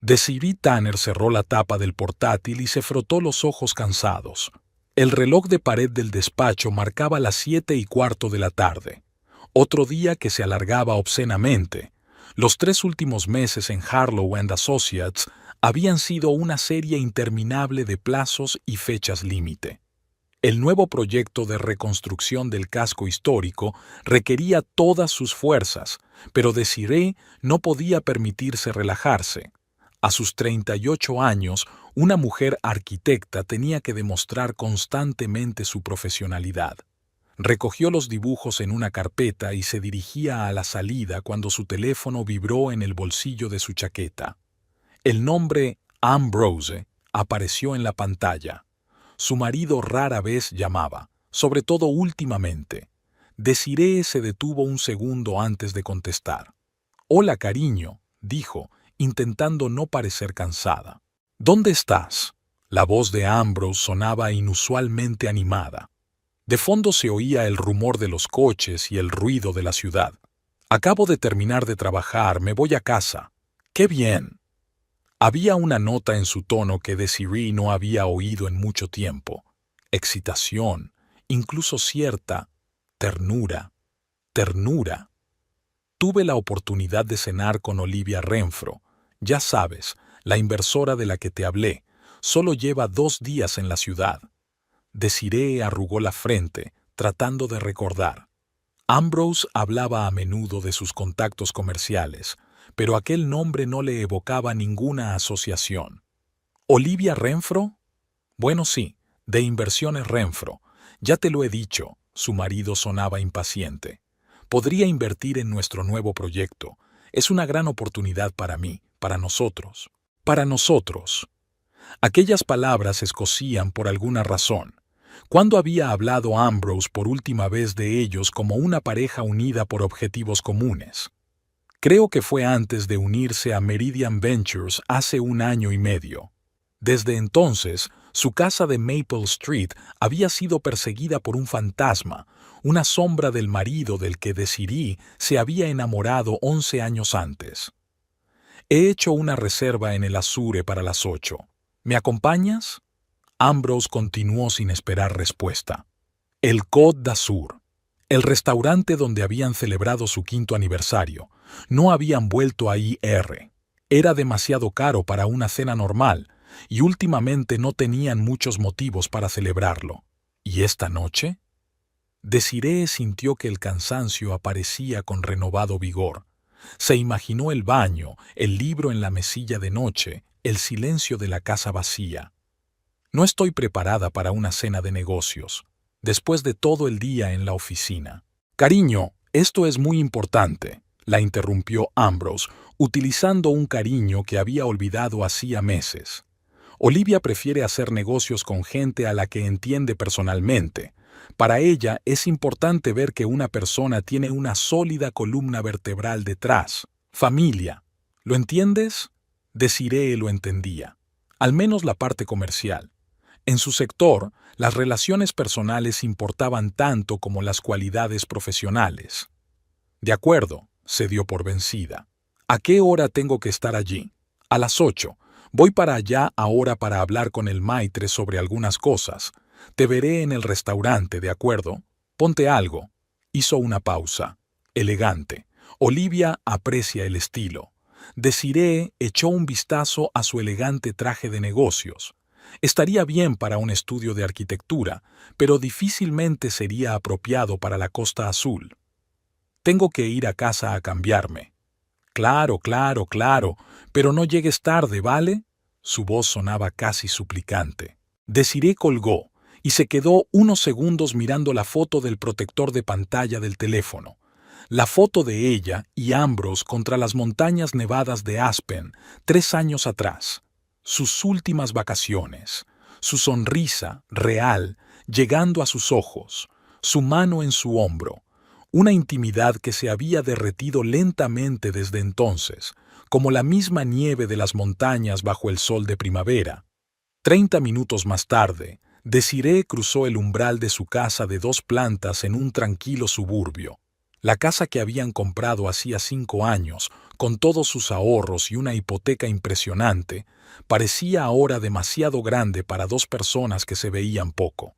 Desiree Tanner cerró la tapa del portátil y se frotó los ojos cansados. El reloj de pared del despacho marcaba las 7:15 de la tarde. Otro día que se alargaba obscenamente. Los 3 últimos meses en Harlow and Associates habían sido una serie interminable de plazos y fechas límite. El nuevo proyecto de reconstrucción del casco histórico requería todas sus fuerzas, pero Desiree no podía permitirse relajarse. A sus 38 años, una mujer arquitecta tenía que demostrar constantemente su profesionalidad. Recogió los dibujos en una carpeta y se dirigía a la salida cuando su teléfono vibró en el bolsillo de su chaqueta. El nombre Ambrose apareció en la pantalla. Su marido rara vez llamaba, sobre todo últimamente. Desiree se detuvo un segundo antes de contestar. «Hola, cariño», dijo, intentando no parecer cansada. «¿Dónde estás?» La voz de Ambrose sonaba inusualmente animada. De fondo se oía el rumor de los coches y el ruido de la ciudad. «Acabo de terminar de trabajar, me voy a casa». «¡Qué bien!». Había una nota en su tono que Desiree no había oído en mucho tiempo. Excitación, incluso cierta ternura. Ternura. Tuve la oportunidad de cenar con Olivia Renfro. Ya sabes, la inversora de la que te hablé. Solo lleva 2 días en la ciudad. Desiree arrugó la frente, tratando de recordar. Ambrose hablaba a menudo de sus contactos comerciales, pero aquel nombre no le evocaba ninguna asociación. ¿Olivia Renfro? Bueno, sí, de Inversiones Renfro. Ya te lo he dicho, su marido sonaba impaciente. Podría invertir en nuestro nuevo proyecto. Es una gran oportunidad para mí, para nosotros. Para nosotros. Aquellas palabras escocían por alguna razón. ¿Cuándo había hablado Ambrose por última vez de ellos como una pareja unida por objetivos comunes? Creo que fue antes de unirse a Meridian Ventures hace 1 año y medio. Desde entonces, su casa de Maple Street había sido perseguida por un fantasma, una sombra del marido del que Desiree se había enamorado 11 años antes. He hecho una reserva en el Azure para las 8. ¿Me acompañas? Ambrose continuó sin esperar respuesta. El Côte d'Azur, el restaurante donde habían celebrado su 5º aniversario. No habían vuelto a IR. Era demasiado caro para una cena normal, y últimamente no tenían muchos motivos para celebrarlo. ¿Y esta noche? Desiree sintió que el cansancio aparecía con renovado vigor. Se imaginó el baño, el libro en la mesilla de noche, el silencio de la casa vacía. No estoy preparada para una cena de negocios, después de todo el día en la oficina. Cariño, esto es muy importante, la interrumpió Ambrose, utilizando un cariño que había olvidado hacía meses. Olivia prefiere hacer negocios con gente a la que entiende personalmente. Para ella es importante ver que una persona tiene una sólida columna vertebral detrás. Familia. ¿Lo entiendes? Desiree lo entendía. Al menos la parte comercial. En su sector, las relaciones personales importaban tanto como las cualidades profesionales. De acuerdo, se dio por vencida. ¿A qué hora tengo que estar allí? A las 8. Voy para allá ahora para hablar con el maitre sobre algunas cosas. Te veré en el restaurante, ¿de acuerdo? Ponte algo. Hizo una pausa. Elegante. Olivia aprecia el estilo. Desiree echó un vistazo a su elegante traje de negocios. Estaría bien para un estudio de arquitectura, pero difícilmente sería apropiado para la Costa Azul. Tengo que ir a casa a cambiarme. Claro, claro, claro, pero no llegues tarde, ¿vale? Su voz sonaba casi suplicante. Desiree colgó y se quedó unos segundos mirando la foto del protector de pantalla del teléfono. La foto de ella y Ambrose contra las montañas nevadas de Aspen 3 años atrás. Sus últimas vacaciones, su sonrisa real llegando a sus ojos, su mano en su hombro, una intimidad que se había derretido lentamente desde entonces, como la misma nieve de las montañas bajo el sol de primavera. 30 minutos más tarde, Desiree cruzó el umbral de su casa de 2 plantas en un tranquilo suburbio. La casa que habían comprado hacía 5 años, con todos sus ahorros y una hipoteca impresionante, parecía ahora demasiado grande para dos personas que se veían poco.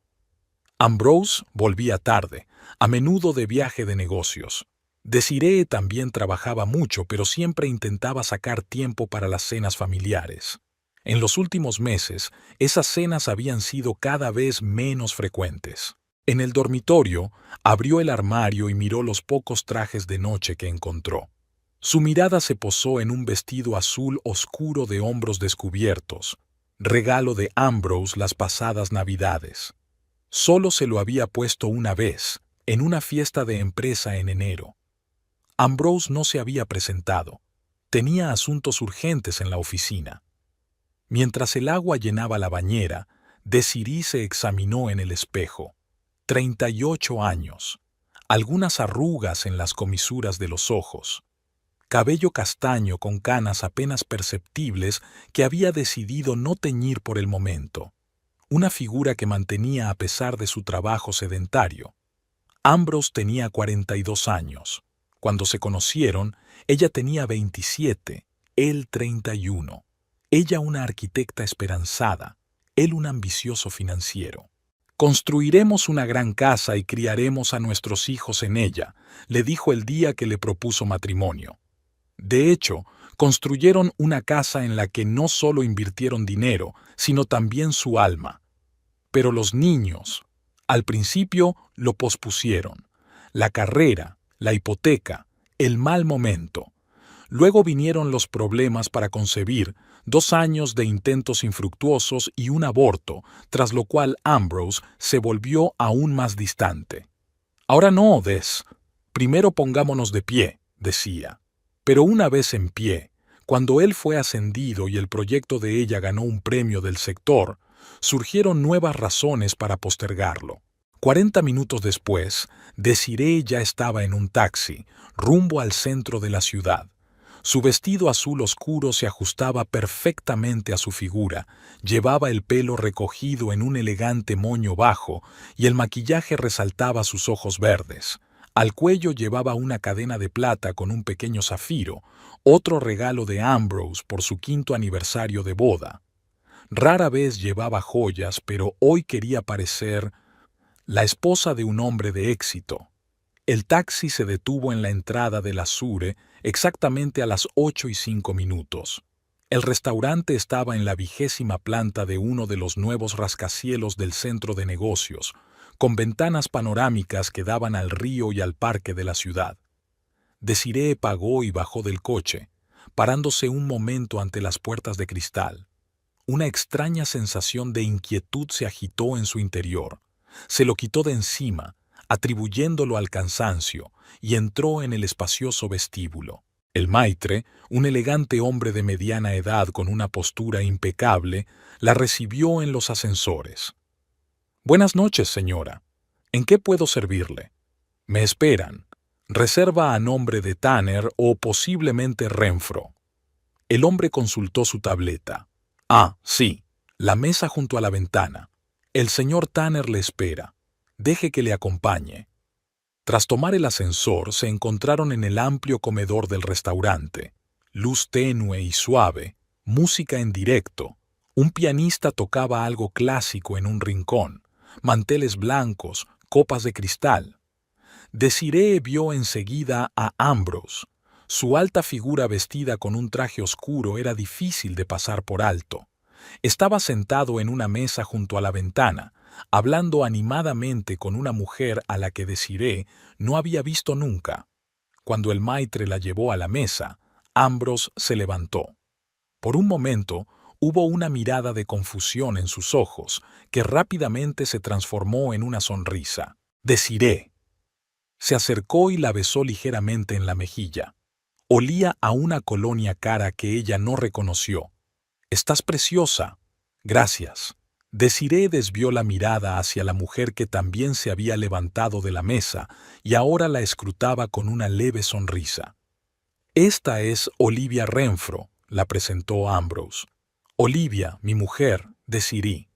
Ambrose volvía tarde, a menudo de viaje de negocios. Desiree también trabajaba mucho, pero siempre intentaba sacar tiempo para las cenas familiares. En los últimos meses, esas cenas habían sido cada vez menos frecuentes. En el dormitorio, abrió el armario y miró los pocos trajes de noche que encontró. Su mirada se posó en un vestido azul oscuro de hombros descubiertos, regalo de Ambrose las pasadas Navidades. Solo se lo había puesto una vez, en una fiesta de empresa en enero. Ambrose no se había presentado. Tenía asuntos urgentes en la oficina. Mientras el agua llenaba la bañera, Desiree se examinó en el espejo. 38 años, algunas arrugas en las comisuras de los ojos, cabello castaño con canas apenas perceptibles que había decidido no teñir por el momento, una figura que mantenía a pesar de su trabajo sedentario. Ambrose tenía 42 años. Cuando se conocieron, ella tenía 27, él 31. Ella una arquitecta esperanzada, él un ambicioso financiero. «Construiremos una gran casa y criaremos a nuestros hijos en ella», le dijo el día que le propuso matrimonio. De hecho, construyeron una casa en la que no solo invirtieron dinero, sino también su alma. Pero los niños, al principio, lo pospusieron. La carrera, la hipoteca, el mal momento. Luego vinieron los problemas para concebir, 2 años de intentos infructuosos y un aborto, tras lo cual Ambrose se volvió aún más distante. «Ahora no, Des. Primero pongámonos de pie», decía. Pero una vez en pie, cuando él fue ascendido y el proyecto de ella ganó un premio del sector, surgieron nuevas razones para postergarlo. 40 minutos después, Desiree ya estaba en un taxi, rumbo al centro de la ciudad. Su vestido azul oscuro se ajustaba perfectamente a su figura, llevaba el pelo recogido en un elegante moño bajo y el maquillaje resaltaba sus ojos verdes. Al cuello llevaba una cadena de plata con un pequeño zafiro, otro regalo de Ambrose por su 5º aniversario de boda. Rara vez llevaba joyas, pero hoy quería parecer la esposa de un hombre de éxito. El taxi se detuvo en la entrada del Azure exactamente a las 8:05. El restaurante estaba en la 20ª planta de uno de los nuevos rascacielos del centro de negocios, con ventanas panorámicas que daban al río y al parque de la ciudad. Desiree pagó y bajó del coche, parándose un momento ante las puertas de cristal. Una extraña sensación de inquietud se agitó en su interior. Se lo quitó de encima, atribuyéndolo al cansancio, y entró en el espacioso vestíbulo. El maitre, un elegante hombre de mediana edad con una postura impecable, la recibió en los ascensores. «Buenas noches, señora. ¿En qué puedo servirle? Me esperan. Reserva a nombre de Tanner o posiblemente Renfro». El hombre consultó su tableta. «Ah, sí, la mesa junto a la ventana. El señor Tanner le espera. Deje que le acompañe». Tras tomar el ascensor, se encontraron en el amplio comedor del restaurante. Luz tenue y suave, música en directo. Un pianista tocaba algo clásico en un rincón, manteles blancos, copas de cristal. Desiree vio enseguida a Ambrose. Su alta figura vestida con un traje oscuro era difícil de pasar por alto. Estaba sentado en una mesa junto a la ventana, hablando animadamente con una mujer a la que Desiree no había visto nunca. Cuando el maitre la llevó a la mesa, Ambrose se levantó. Por un momento hubo una mirada de confusión en sus ojos, que rápidamente se transformó en una sonrisa. «Desiree». Se acercó y la besó ligeramente en la mejilla. Olía a una colonia cara que ella no reconoció. «Estás preciosa». «Gracias». Desiree desvió la mirada hacia la mujer que también se había levantado de la mesa y ahora la escrutaba con una leve sonrisa. «Esta es Olivia Renfro», la presentó Ambrose. «Olivia, mi mujer, Desiree».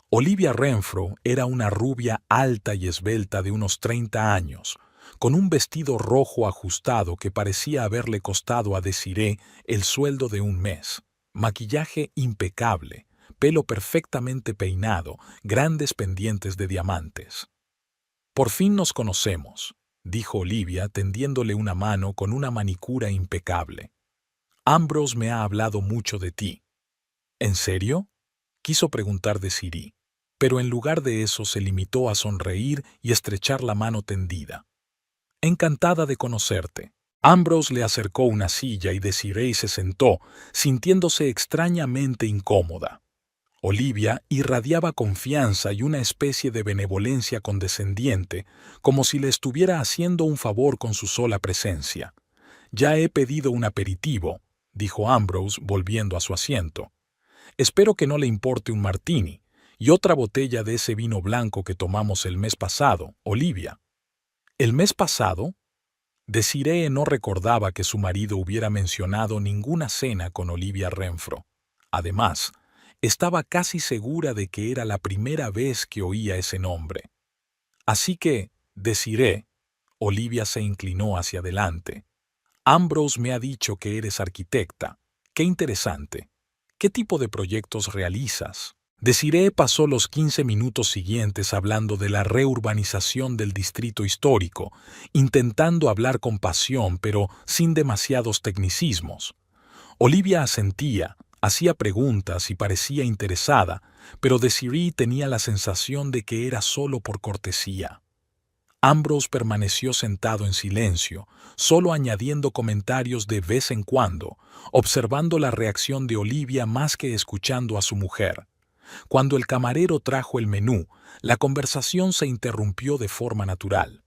Olivia Renfro era una rubia alta y esbelta de unos 30 años, con un vestido rojo ajustado que parecía haberle costado a Desiree el sueldo de un mes, maquillaje impecable, pelo perfectamente peinado, grandes pendientes de diamantes. «Por fin nos conocemos», dijo Olivia tendiéndole una mano con una manicura impecable. «Ambrose me ha hablado mucho de ti». «¿En serio?», quiso preguntar Desiree, pero en lugar de eso se limitó a sonreír y estrechar la mano tendida. «Encantada de conocerte». Ambrose le acercó una silla y Desiree se sentó, sintiéndose extrañamente incómoda. Olivia irradiaba confianza y una especie de benevolencia condescendiente, como si le estuviera haciendo un favor con su sola presencia. «Ya he pedido un aperitivo», dijo Ambrose volviendo a su asiento. «Espero que no le importe un martini y otra botella de ese vino blanco que tomamos el mes pasado, Olivia». «¿El mes pasado?». Desiree no recordaba que su marido hubiera mencionado ninguna cena con Olivia Renfro. Además, estaba casi segura de que era la primera vez que oía ese nombre. «Así que, Desiree», Olivia se inclinó hacia adelante, «Ambrose me ha dicho que eres arquitecta. Qué interesante. ¿Qué tipo de proyectos realizas?». Desiree pasó los 15 minutos siguientes hablando de la reurbanización del distrito histórico, intentando hablar con pasión pero sin demasiados tecnicismos. Olivia asentía, hacía preguntas y parecía interesada, pero Desiree tenía la sensación de que era solo por cortesía. Ambrose permaneció sentado en silencio, solo añadiendo comentarios de vez en cuando, observando la reacción de Olivia más que escuchando a su mujer. Cuando el camarero trajo el menú, la conversación se interrumpió de forma natural.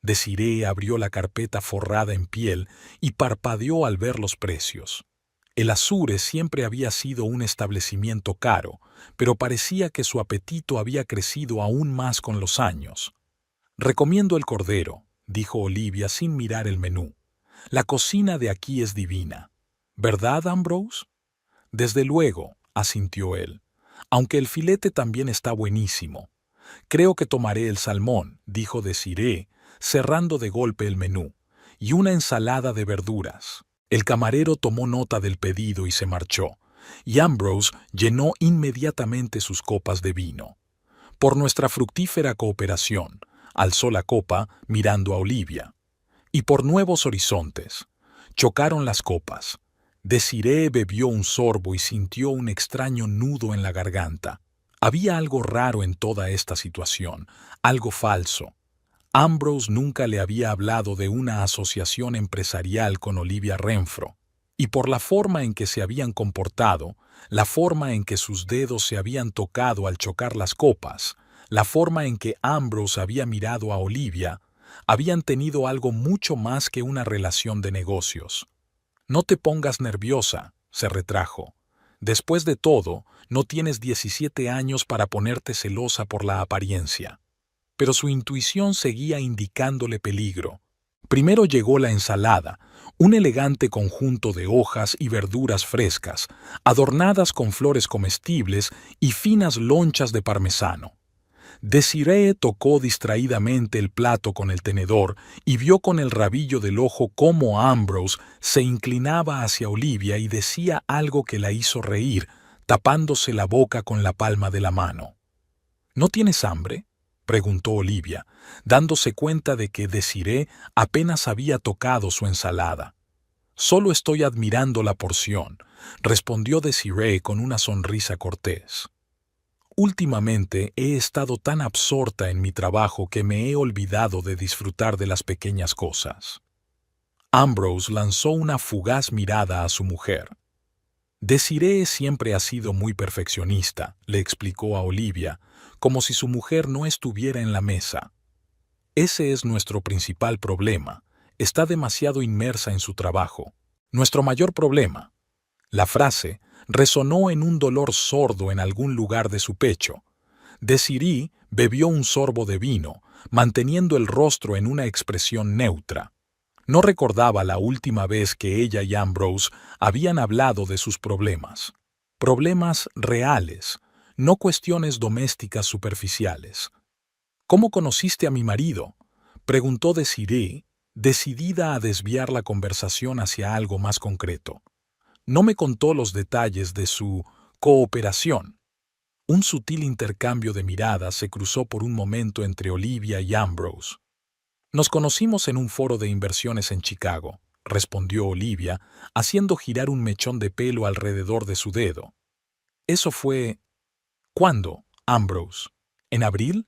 Desiree abrió la carpeta forrada en piel y parpadeó al ver los precios. El Azure siempre había sido un establecimiento caro, pero parecía que su apetito había crecido aún más con los años. «Recomiendo el cordero», dijo Olivia sin mirar el menú. «La cocina de aquí es divina». «¿Verdad, Ambrose?». «Desde luego», asintió él, «aunque el filete también está buenísimo». «Creo que tomaré el salmón», dijo Desiree, cerrando de golpe el menú, «y una ensalada de verduras». El camarero tomó nota del pedido y se marchó, y Ambrose llenó inmediatamente sus copas de vino. «Por nuestra fructífera cooperación», alzó la copa mirando a Olivia. «Y por nuevos horizontes». Chocaron las copas. Desiree bebió un sorbo y sintió un extraño nudo en la garganta. Había algo raro en toda esta situación, algo falso. Ambrose nunca le había hablado de una asociación empresarial con Olivia Renfro, y por la forma en que se habían comportado, la forma en que sus dedos se habían tocado al chocar las copas, la forma en que Ambrose había mirado a Olivia, habían tenido algo mucho más que una relación de negocios. «No te pongas nerviosa», se retrajo. «Después de todo, no tienes 17 años para ponerte celosa por la apariencia». Pero su intuición seguía indicándole peligro. Primero llegó la ensalada, un elegante conjunto de hojas y verduras frescas, adornadas con flores comestibles y finas lonchas de parmesano. Desiree tocó distraídamente el plato con el tenedor y vio con el rabillo del ojo cómo Ambrose se inclinaba hacia Olivia y decía algo que la hizo reír, tapándose la boca con la palma de la mano. «¿No tienes hambre?», preguntó Olivia, dándose cuenta de que Desiree apenas había tocado su ensalada. «Solo estoy admirando la porción», respondió Desiree con una sonrisa cortés. «Últimamente he estado tan absorta en mi trabajo que me he olvidado de disfrutar de las pequeñas cosas». Ambrose lanzó una fugaz mirada a su mujer. «Desiree siempre ha sido muy perfeccionista», le explicó a Olivia, como si su mujer no estuviera en la mesa. «Ese es nuestro principal problema. Está demasiado inmersa en su trabajo. Nuestro mayor problema». La frase resonó en un dolor sordo en algún lugar de su pecho. Desiree bebió un sorbo de vino, manteniendo el rostro en una expresión neutra. No recordaba la última vez que ella y Ambrose habían hablado de sus problemas. Problemas reales, no cuestiones domésticas superficiales. «¿Cómo conociste a mi marido?», Preguntó Desiree, decidida a desviar la conversación hacia algo más concreto. No me contó los detalles de su cooperación. Un sutil intercambio de miradas se cruzó por un momento entre Olivia y Ambrose. Nos conocimos en un foro de inversiones en Chicago, respondió Olivia, haciendo girar un mechón de pelo alrededor de su dedo. Eso fue... ¿Cuándo, Ambrose? ¿En abril?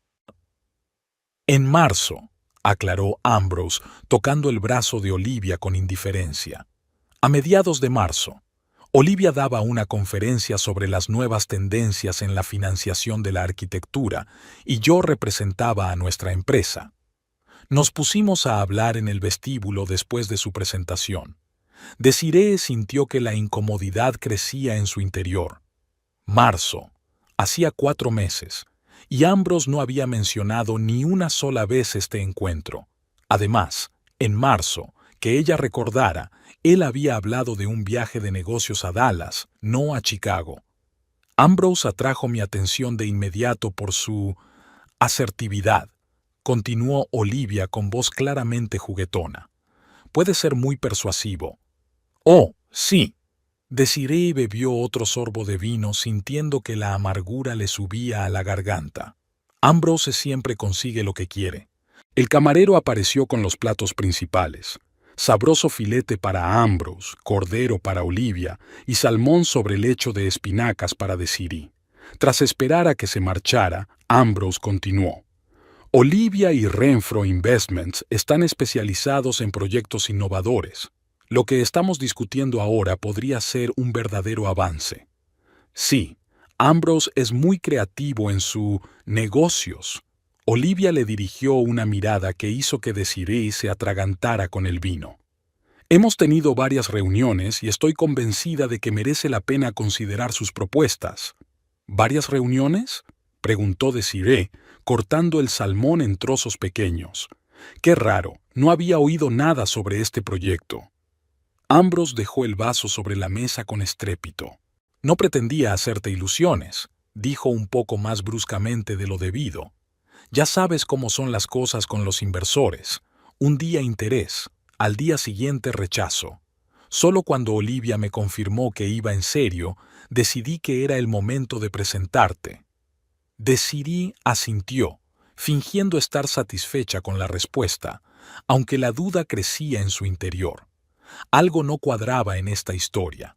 En marzo, aclaró Ambrose, tocando el brazo de Olivia con indiferencia. A mediados de marzo. Olivia daba una conferencia sobre las nuevas tendencias en la financiación de la arquitectura y yo representaba a nuestra empresa. Nos pusimos a hablar en el vestíbulo después de su presentación. Desiree sintió que la incomodidad crecía en su interior. Marzo. Hacía 4 meses, y Ambrose no había mencionado ni una sola vez este encuentro. Además, en marzo, que ella recordara, él había hablado de un viaje de negocios a Dallas, no a Chicago. Ambrose atrajo mi atención de inmediato por su asertividad. Continuó Olivia con voz claramente juguetona. Puede ser muy persuasivo. Oh, sí. Desiree bebió otro sorbo de vino sintiendo que la amargura le subía a la garganta. Ambrose siempre consigue lo que quiere. El camarero apareció con los platos principales. Sabroso filete para Ambrose, cordero para Olivia y salmón sobre lecho de espinacas para Desiree. Tras esperar a que se marchara, Ambrose continuó. Olivia y Renfro Investments están especializados en proyectos innovadores. Lo que estamos discutiendo ahora podría ser un verdadero avance. Sí, Ambrose es muy creativo en sus negocios. Olivia le dirigió una mirada que hizo que Desiree se atragantara con el vino. Hemos tenido varias reuniones y estoy convencida de que merece la pena considerar sus propuestas. ¿Varias reuniones?, preguntó Desiree, cortando el salmón en trozos pequeños. Qué raro, no había oído nada sobre este proyecto. Ambrose dejó el vaso sobre la mesa con estrépito. No pretendía hacerte ilusiones, dijo un poco más bruscamente de lo debido. Ya sabes cómo son las cosas con los inversores. Un día interés, al día siguiente rechazo. Solo cuando Olivia me confirmó que iba en serio, decidí que era el momento de presentarte. Desiree asintió, fingiendo estar satisfecha con la respuesta, aunque la duda crecía en su interior. Algo no cuadraba en esta historia.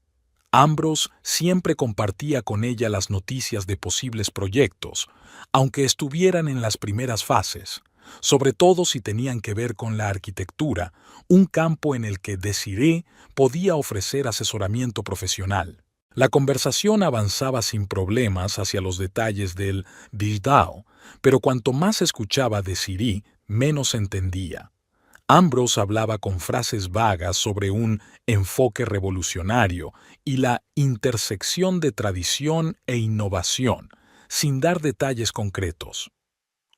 Ambrose siempre compartía con ella las noticias de posibles proyectos, aunque estuvieran en las primeras fases, sobre todo si tenían que ver con la arquitectura, un campo en el que Desiree podía ofrecer asesoramiento profesional. La conversación avanzaba sin problemas hacia los detalles del build-out, pero cuanto más escuchaba Desiree, menos entendía. Ambrose hablaba con frases vagas sobre un enfoque revolucionario y la intersección de tradición e innovación, sin dar detalles concretos.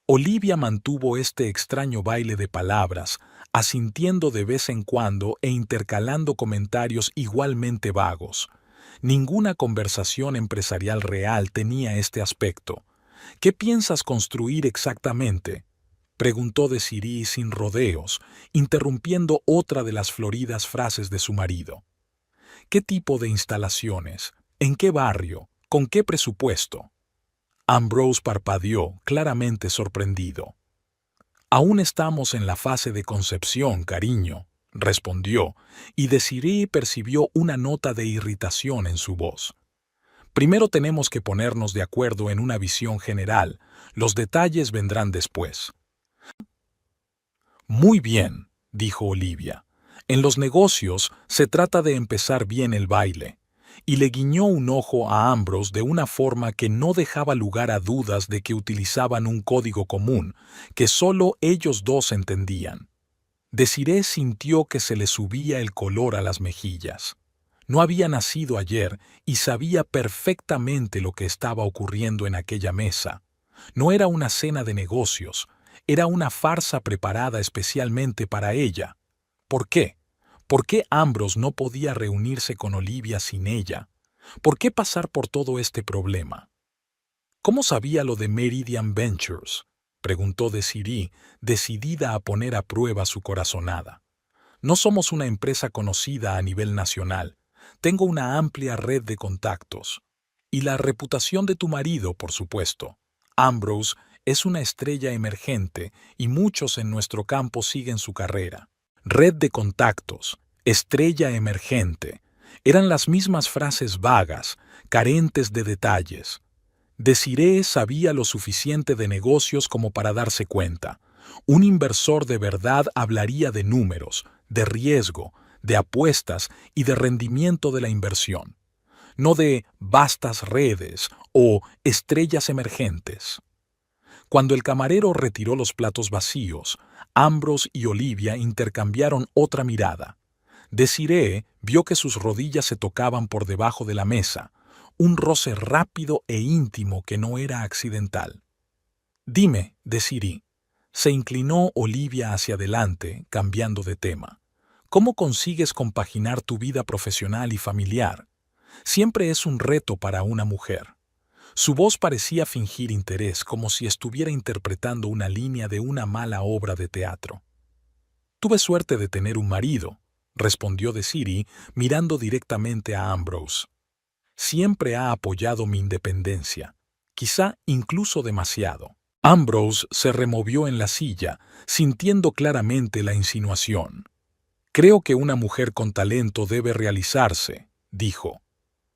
Olivia mantuvo este extraño baile de palabras, asintiendo de vez en cuando e intercalando comentarios igualmente vagos. Ninguna conversación empresarial real tenía este aspecto. ¿Qué piensas construir exactamente?, preguntó Desiree sin rodeos, interrumpiendo otra de las floridas frases de su marido. ¿Qué tipo de instalaciones? ¿En qué barrio? ¿Con qué presupuesto? Ambrose parpadeó, claramente sorprendido. Aún estamos en la fase de concepción, cariño, respondió, y Desiree percibió una nota de irritación en su voz. Primero tenemos que ponernos de acuerdo en una visión general, los detalles vendrán después. Muy bien, dijo Olivia. En los negocios se trata de empezar bien el baile. Y le guiñó un ojo a Ambrose de una forma que no dejaba lugar a dudas de que utilizaban un código común, que solo ellos dos entendían. Desiree sintió que se le subía el color a las mejillas. No había nacido ayer y sabía perfectamente lo que estaba ocurriendo en aquella mesa. No era una cena de negocios, era una farsa preparada especialmente para ella. ¿Por qué? ¿Por qué Ambrose no podía reunirse con Olivia sin ella? ¿Por qué pasar por todo este problema? ¿Cómo sabía lo de Meridian Ventures? preguntó Desiree, decidida a poner a prueba su corazonada. No somos una empresa conocida a nivel nacional. Tengo una amplia red de contactos. Y la reputación de tu marido, por supuesto. Ambrose es una estrella emergente y muchos en nuestro campo siguen su carrera. Red de contactos, estrella emergente, eran las mismas frases vagas, carentes de detalles. Desiree sabía lo suficiente de negocios como para darse cuenta. Un inversor de verdad hablaría de números, de riesgo, de apuestas y de rendimiento de la inversión, no de vastas redes o estrellas emergentes. Cuando el camarero retiró los platos vacíos, Ambrose y Olivia intercambiaron otra mirada. Desiree vio que sus rodillas se tocaban por debajo de la mesa, un roce rápido e íntimo que no era accidental. «Dime, Desiree», se inclinó Olivia hacia adelante, cambiando de tema. «¿Cómo consigues compaginar tu vida profesional y familiar? Siempre es un reto para una mujer». Su voz parecía fingir interés, como si estuviera interpretando una línea de una mala obra de teatro. «Tuve suerte de tener un marido», respondió Desiree, mirando directamente a Ambrose. «Siempre ha apoyado mi independencia, quizá incluso demasiado». Ambrose se removió en la silla, sintiendo claramente la insinuación. «Creo que una mujer con talento debe realizarse», dijo.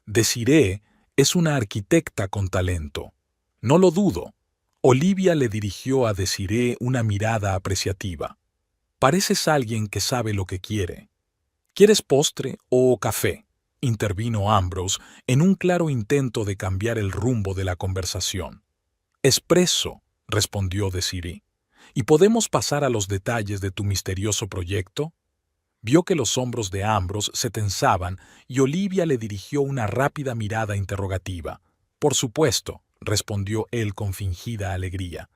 «Desiree es una arquitecta con talento». «No lo dudo». Olivia le dirigió a Desiree una mirada apreciativa. «Pareces alguien que sabe lo que quiere». «¿Quieres postre o café?», intervino Ambrose en un claro intento de cambiar el rumbo de la conversación. «Espresso», respondió Desiree. «¿Y podemos pasar a los detalles de tu misterioso proyecto?». Vio que los hombros de Ambrose se tensaban y Olivia le dirigió una rápida mirada interrogativa. «Por supuesto», respondió él con fingida alegría.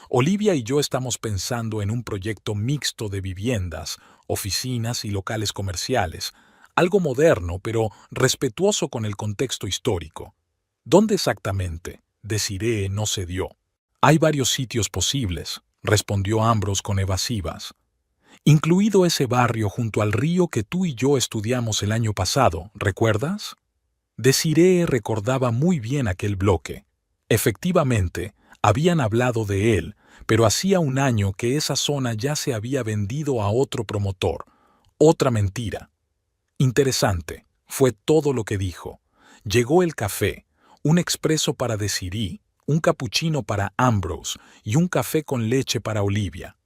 «Olivia y yo estamos pensando en un proyecto mixto de viviendas, oficinas y locales comerciales, algo moderno pero respetuoso con el contexto histórico». «¿Dónde exactamente?», Desiree no cedió. «Hay varios sitios posibles», respondió Ambrose con evasivas. «Incluido ese barrio junto al río que tú y yo estudiamos el año pasado, ¿recuerdas?». Desiree recordaba muy bien aquel bloque. Efectivamente, habían hablado de él, pero hacía un año que esa zona ya se había vendido a otro promotor. Otra mentira. «Interesante», fue todo lo que dijo. Llegó el café, un expreso para Desiree, un capuchino para Ambrose y un café con leche para Olivia.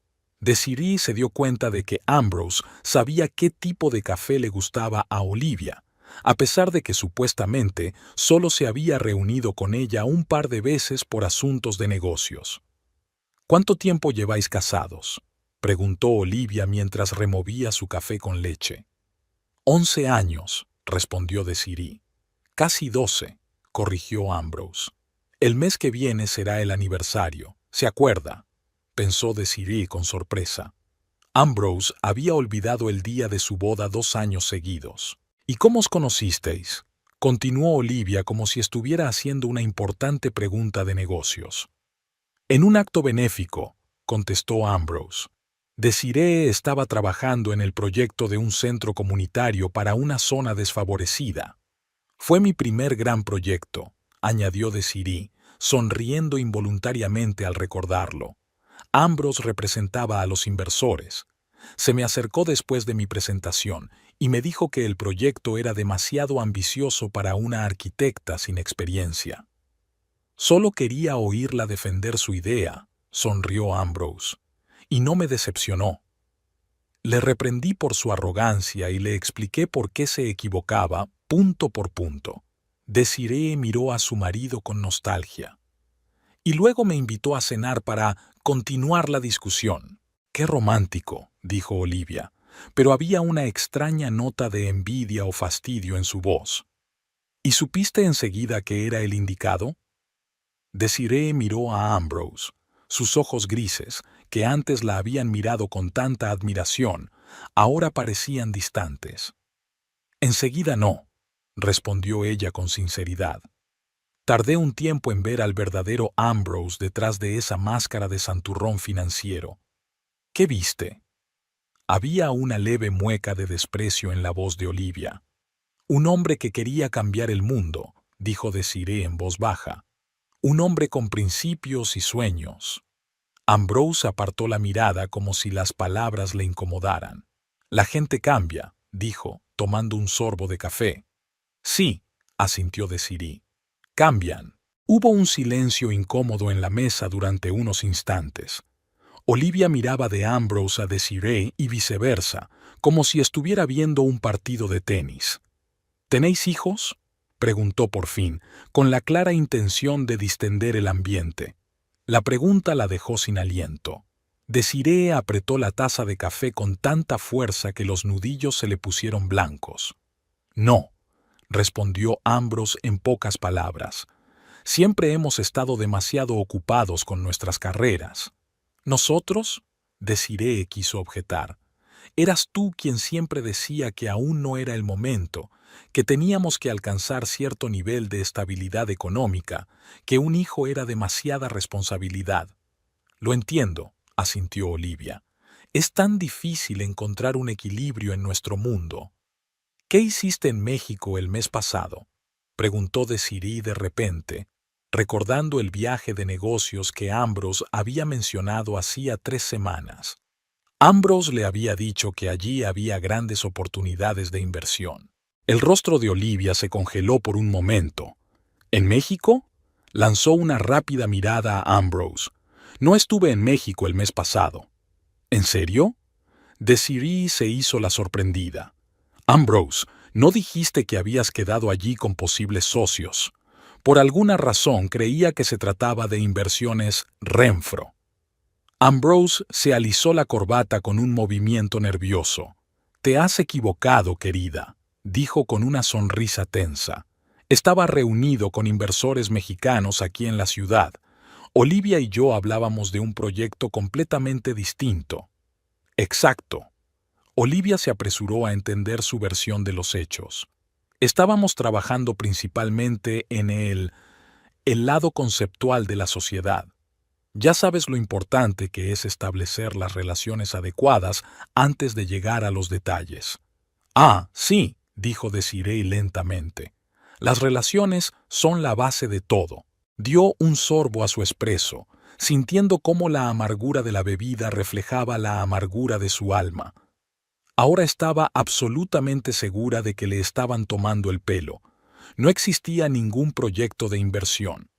Desiree se dio cuenta de que Ambrose sabía qué tipo de café le gustaba a Olivia, a pesar de que supuestamente solo se había reunido con ella un par de veces por asuntos de negocios. «¿Cuánto tiempo lleváis casados?», preguntó Olivia mientras removía su café con leche. 11 años, respondió Desiree. «Casi 12», corrigió Ambrose. «El mes que viene será el aniversario, ¿se acuerda?», pensó Desiree con sorpresa. Ambrose había olvidado el día de su boda 2 años seguidos. «¿Y cómo os conocisteis?», continuó Olivia como si estuviera haciendo una importante pregunta de negocios. «En un acto benéfico», contestó Ambrose. «Desiree estaba trabajando en el proyecto de un centro comunitario para una zona desfavorecida. Fue mi primer gran proyecto», añadió Desiree, sonriendo involuntariamente al recordarlo. Ambrose representaba a los inversores. Se me acercó después de mi presentación y me dijo que el proyecto era demasiado ambicioso para una arquitecta sin experiencia. «Solo quería oírla defender su idea», sonrió Ambrose, «y no me decepcionó». Le reprendí por su arrogancia y le expliqué por qué se equivocaba, punto por punto. Desiree miró a su marido con nostalgia. «Y luego me invitó a cenar para continuar la discusión». «Qué romántico», dijo Olivia, pero había una extraña nota de envidia o fastidio en su voz. «¿Y supiste enseguida que era el indicado?». Desiree miró a Ambrose. Sus ojos grises, que antes la habían mirado con tanta admiración, ahora parecían distantes. «Enseguida no», respondió ella con sinceridad. Tardé un tiempo en ver al verdadero Ambrose detrás de esa máscara de santurrón financiero. ¿Qué viste? Había una leve mueca de desprecio en la voz de Olivia. Un hombre que quería cambiar el mundo, dijo Desiree en voz baja. Un hombre con principios y sueños. Ambrose apartó la mirada como si las palabras le incomodaran. La gente cambia, dijo, tomando un sorbo de café. Sí, asintió Desiree. Cambian. Hubo un silencio incómodo en la mesa durante unos instantes. Olivia miraba de Ambrose a Desiree y viceversa, como si estuviera viendo un partido de tenis. ¿Tenéis hijos?, preguntó por fin, con la clara intención de distender el ambiente. La pregunta la dejó sin aliento. Desiree apretó la taza de café con tanta fuerza que los nudillos se le pusieron blancos. No, respondió Ambrose en pocas palabras. Siempre hemos estado demasiado ocupados con nuestras carreras. ¿Nosotros? Desiree quiso objetar. Eras tú quien siempre decía que aún no era el momento, que teníamos que alcanzar cierto nivel de estabilidad económica, que un hijo era demasiada responsabilidad. Lo entiendo, asintió Olivia. Es tan difícil encontrar un equilibrio en nuestro mundo. ¿Qué hiciste en México el mes pasado?, preguntó Desiree de repente, recordando el viaje de negocios que Ambrose había mencionado hacía 3 semanas. Ambrose le había dicho que allí había grandes oportunidades de inversión. El rostro de Olivia se congeló por un momento. ¿En México? Lanzó una rápida mirada a Ambrose. No estuve en México el mes pasado. ¿En serio? Desiree se hizo la sorprendida. Ambrose, no dijiste que habías quedado allí con posibles socios. Por alguna razón creía que se trataba de inversiones Renfro. Ambrose se alisó la corbata con un movimiento nervioso. Te has equivocado, querida, dijo con una sonrisa tensa. Estaba reunido con inversores mexicanos aquí en la ciudad. Olivia y yo hablábamos de un proyecto completamente distinto. Exacto. Olivia se apresuró a entender su versión de los hechos. Estábamos trabajando principalmente en el lado conceptual de la sociedad. Ya sabes lo importante que es establecer las relaciones adecuadas antes de llegar a los detalles. Ah, sí, dijo Desiree lentamente. Las relaciones son la base de todo. Dio un sorbo a su espresso, sintiendo cómo la amargura de la bebida reflejaba la amargura de su alma. Ahora estaba absolutamente segura de que le estaban tomando el pelo. No existía ningún proyecto de inversión.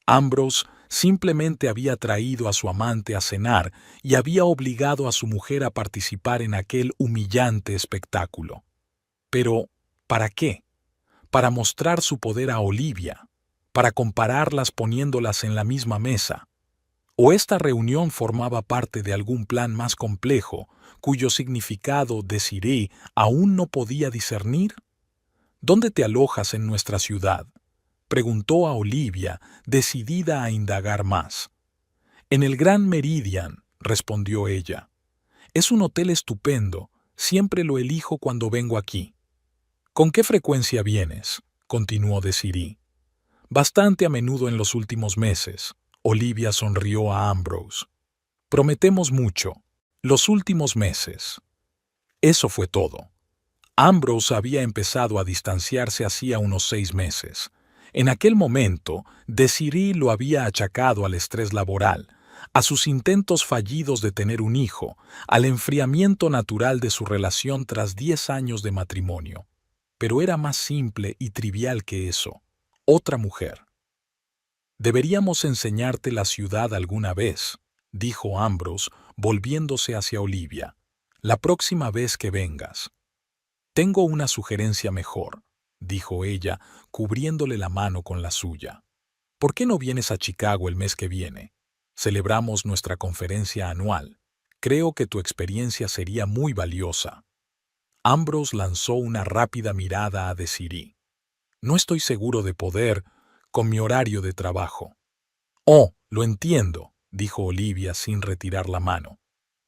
Ambrose simplemente había traído a su amante a cenar y había obligado a su mujer a participar en aquel humillante espectáculo. Pero, ¿para qué? Para mostrar su poder a Olivia, para compararlas poniéndolas en la misma mesa. ¿O esta reunión formaba parte de algún plan más complejo, cuyo significado Desiree aún no podía discernir? ¿Dónde te alojas en nuestra ciudad?, preguntó a Olivia, decidida a indagar más. En el Grand Meridian, respondió ella. Es un hotel estupendo, siempre lo elijo cuando vengo aquí. ¿Con qué frecuencia vienes?, continuó Desiree. Bastante a menudo en los últimos meses. Olivia sonrió a Ambrose. Prometemos mucho. Los últimos meses. Eso fue todo. Ambrose había empezado a distanciarse hacía unos 6 meses. En aquel momento, Desiree lo había achacado al estrés laboral, a sus intentos fallidos de tener un hijo, al enfriamiento natural de su relación tras 10 años de matrimonio. Pero era más simple y trivial que eso. Otra mujer. Deberíamos enseñarte la ciudad alguna vez, dijo Ambrose, volviéndose hacia Olivia. La próxima vez que vengas. Tengo una sugerencia mejor, dijo ella, cubriéndole la mano con la suya. ¿Por qué no vienes a Chicago el mes que viene? Celebramos nuestra conferencia anual. Creo que tu experiencia sería muy valiosa. Ambrose lanzó una rápida mirada a Desiree. No estoy seguro de poder, con mi horario de trabajo. Oh, lo entiendo, dijo Olivia sin retirar la mano.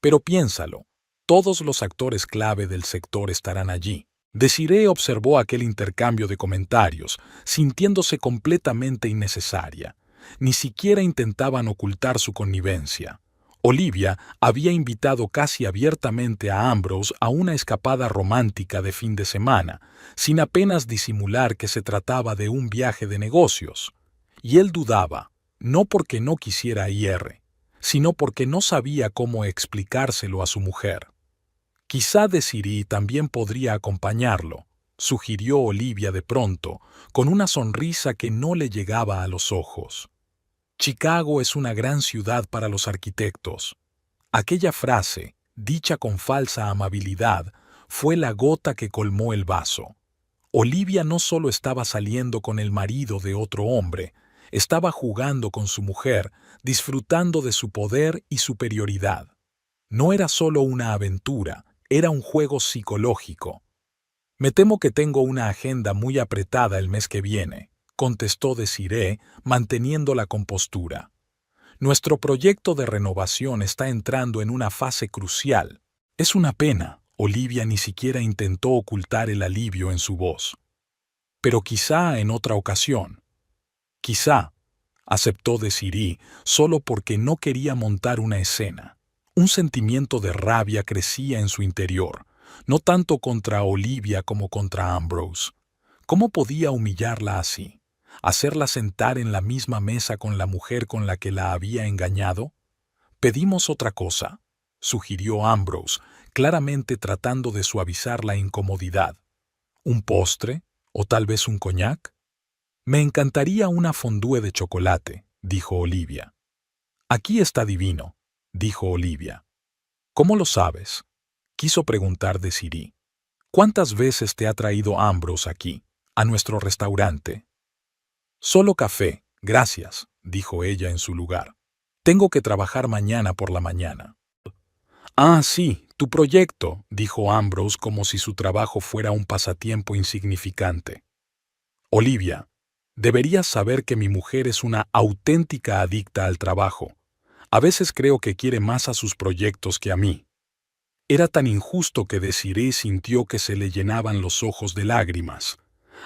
Pero piénsalo, todos los actores clave del sector estarán allí. Desiree observó aquel intercambio de comentarios, sintiéndose completamente innecesaria. Ni siquiera intentaban ocultar su connivencia. Olivia había invitado casi abiertamente a Ambrose a una escapada romántica de fin de semana, sin apenas disimular que se trataba de un viaje de negocios. Y él dudaba, no porque no quisiera ir, sino porque no sabía cómo explicárselo a su mujer. Quizá Desiree también podría acompañarlo, sugirió Olivia de pronto, con una sonrisa que no le llegaba a los ojos. Chicago es una gran ciudad para los arquitectos. Aquella frase, dicha con falsa amabilidad, fue la gota que colmó el vaso. Olivia no solo estaba saliendo con el marido de otro hombre, estaba jugando con su mujer, disfrutando de su poder y superioridad. No era solo una aventura, era un juego psicológico. Me temo que tengo una agenda muy apretada el mes que viene, contestó Desiree, manteniendo la compostura. Nuestro proyecto de renovación está entrando en una fase crucial. Es una pena, Olivia ni siquiera intentó ocultar el alivio en su voz. Pero quizá en otra ocasión. Quizá, aceptó Desiree, solo porque no quería montar una escena. Un sentimiento de rabia crecía en su interior, no tanto contra Olivia como contra Ambrose. ¿Cómo podía humillarla así? ¿Hacerla sentar en la misma mesa con la mujer con la que la había engañado? «Pedimos otra cosa», sugirió Ambrose, claramente tratando de suavizar la incomodidad. ¿Un postre? ¿O tal vez un coñac? «Me encantaría una fondue de chocolate», dijo Olivia. «Aquí está divino», dijo Olivia. «¿Cómo lo sabes?», quiso preguntar Desiree. «¿Cuántas veces te ha traído Ambrose aquí, a nuestro restaurante?» «Solo café, gracias», dijo ella en su lugar. «Tengo que trabajar mañana por la mañana». «Ah, sí, tu proyecto», dijo Ambrose como si su trabajo fuera un pasatiempo insignificante. «Olivia, deberías saber que mi mujer es una auténtica adicta al trabajo. A veces creo que quiere más a sus proyectos que a mí». Era tan injusto que Desiree sintió que se le llenaban los ojos de lágrimas.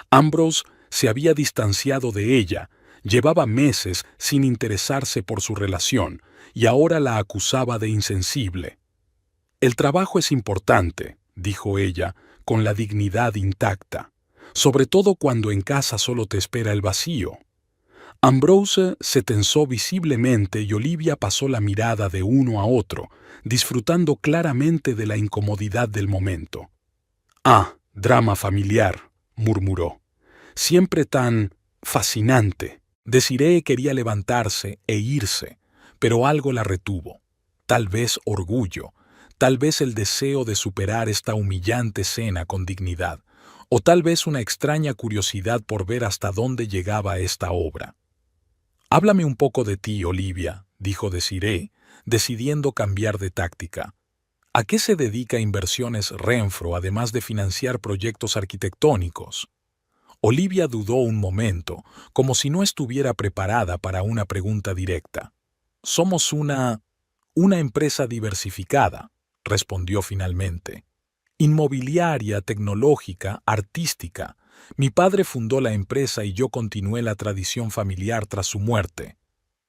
Ambrose se había distanciado de ella, llevaba meses sin interesarse por su relación y ahora la acusaba de insensible. «El trabajo es importante», dijo ella, con la dignidad intacta, «sobre todo cuando en casa solo te espera el vacío». Ambrose se tensó visiblemente y Olivia pasó la mirada de uno a otro, disfrutando claramente de la incomodidad del momento. «Ah, drama familiar», murmuró. «Siempre tan fascinante». Desiree quería levantarse e irse, pero algo la retuvo. Tal vez orgullo, tal vez el deseo de superar esta humillante escena con dignidad, o tal vez una extraña curiosidad por ver hasta dónde llegaba esta obra. «Háblame un poco de ti, Olivia», dijo Desiree, decidiendo cambiar de táctica. «¿A qué se dedica Inversiones Renfro además de financiar proyectos arquitectónicos?» Olivia dudó un momento, como si no estuviera preparada para una pregunta directa. «Somos una empresa diversificada», respondió finalmente. «Inmobiliaria, tecnológica, artística. Mi padre fundó la empresa y yo continué la tradición familiar tras su muerte».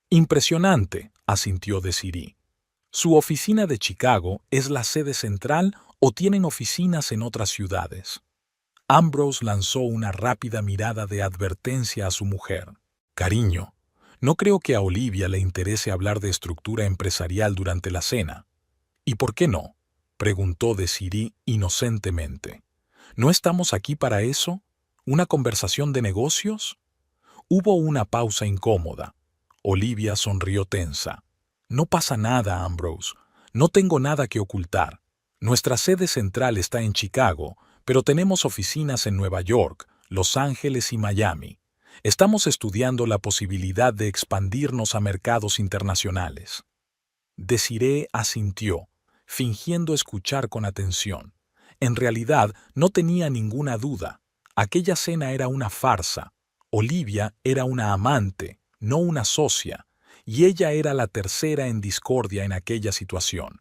«Impresionante», asintió Desiree. «¿Su oficina de Chicago es la sede central o tienen oficinas en otras ciudades?» Ambrose lanzó una rápida mirada de advertencia a su mujer. «Cariño, no creo que a Olivia le interese hablar de estructura empresarial durante la cena». «¿Y por qué no?», preguntó Desiree inocentemente. «¿No estamos aquí para eso? ¿Una conversación de negocios?» Hubo una pausa incómoda. Olivia sonrió tensa. «No pasa nada, Ambrose. No tengo nada que ocultar. Nuestra sede central está en Chicago, pero tenemos oficinas en Nueva York, Los Ángeles y Miami. Estamos estudiando la posibilidad de expandirnos a mercados internacionales». Desiree asintió, fingiendo escuchar con atención. En realidad, no tenía ninguna duda. Aquella cena era una farsa. Olivia era una amante, no una socia, y ella era la tercera en discordia en aquella situación.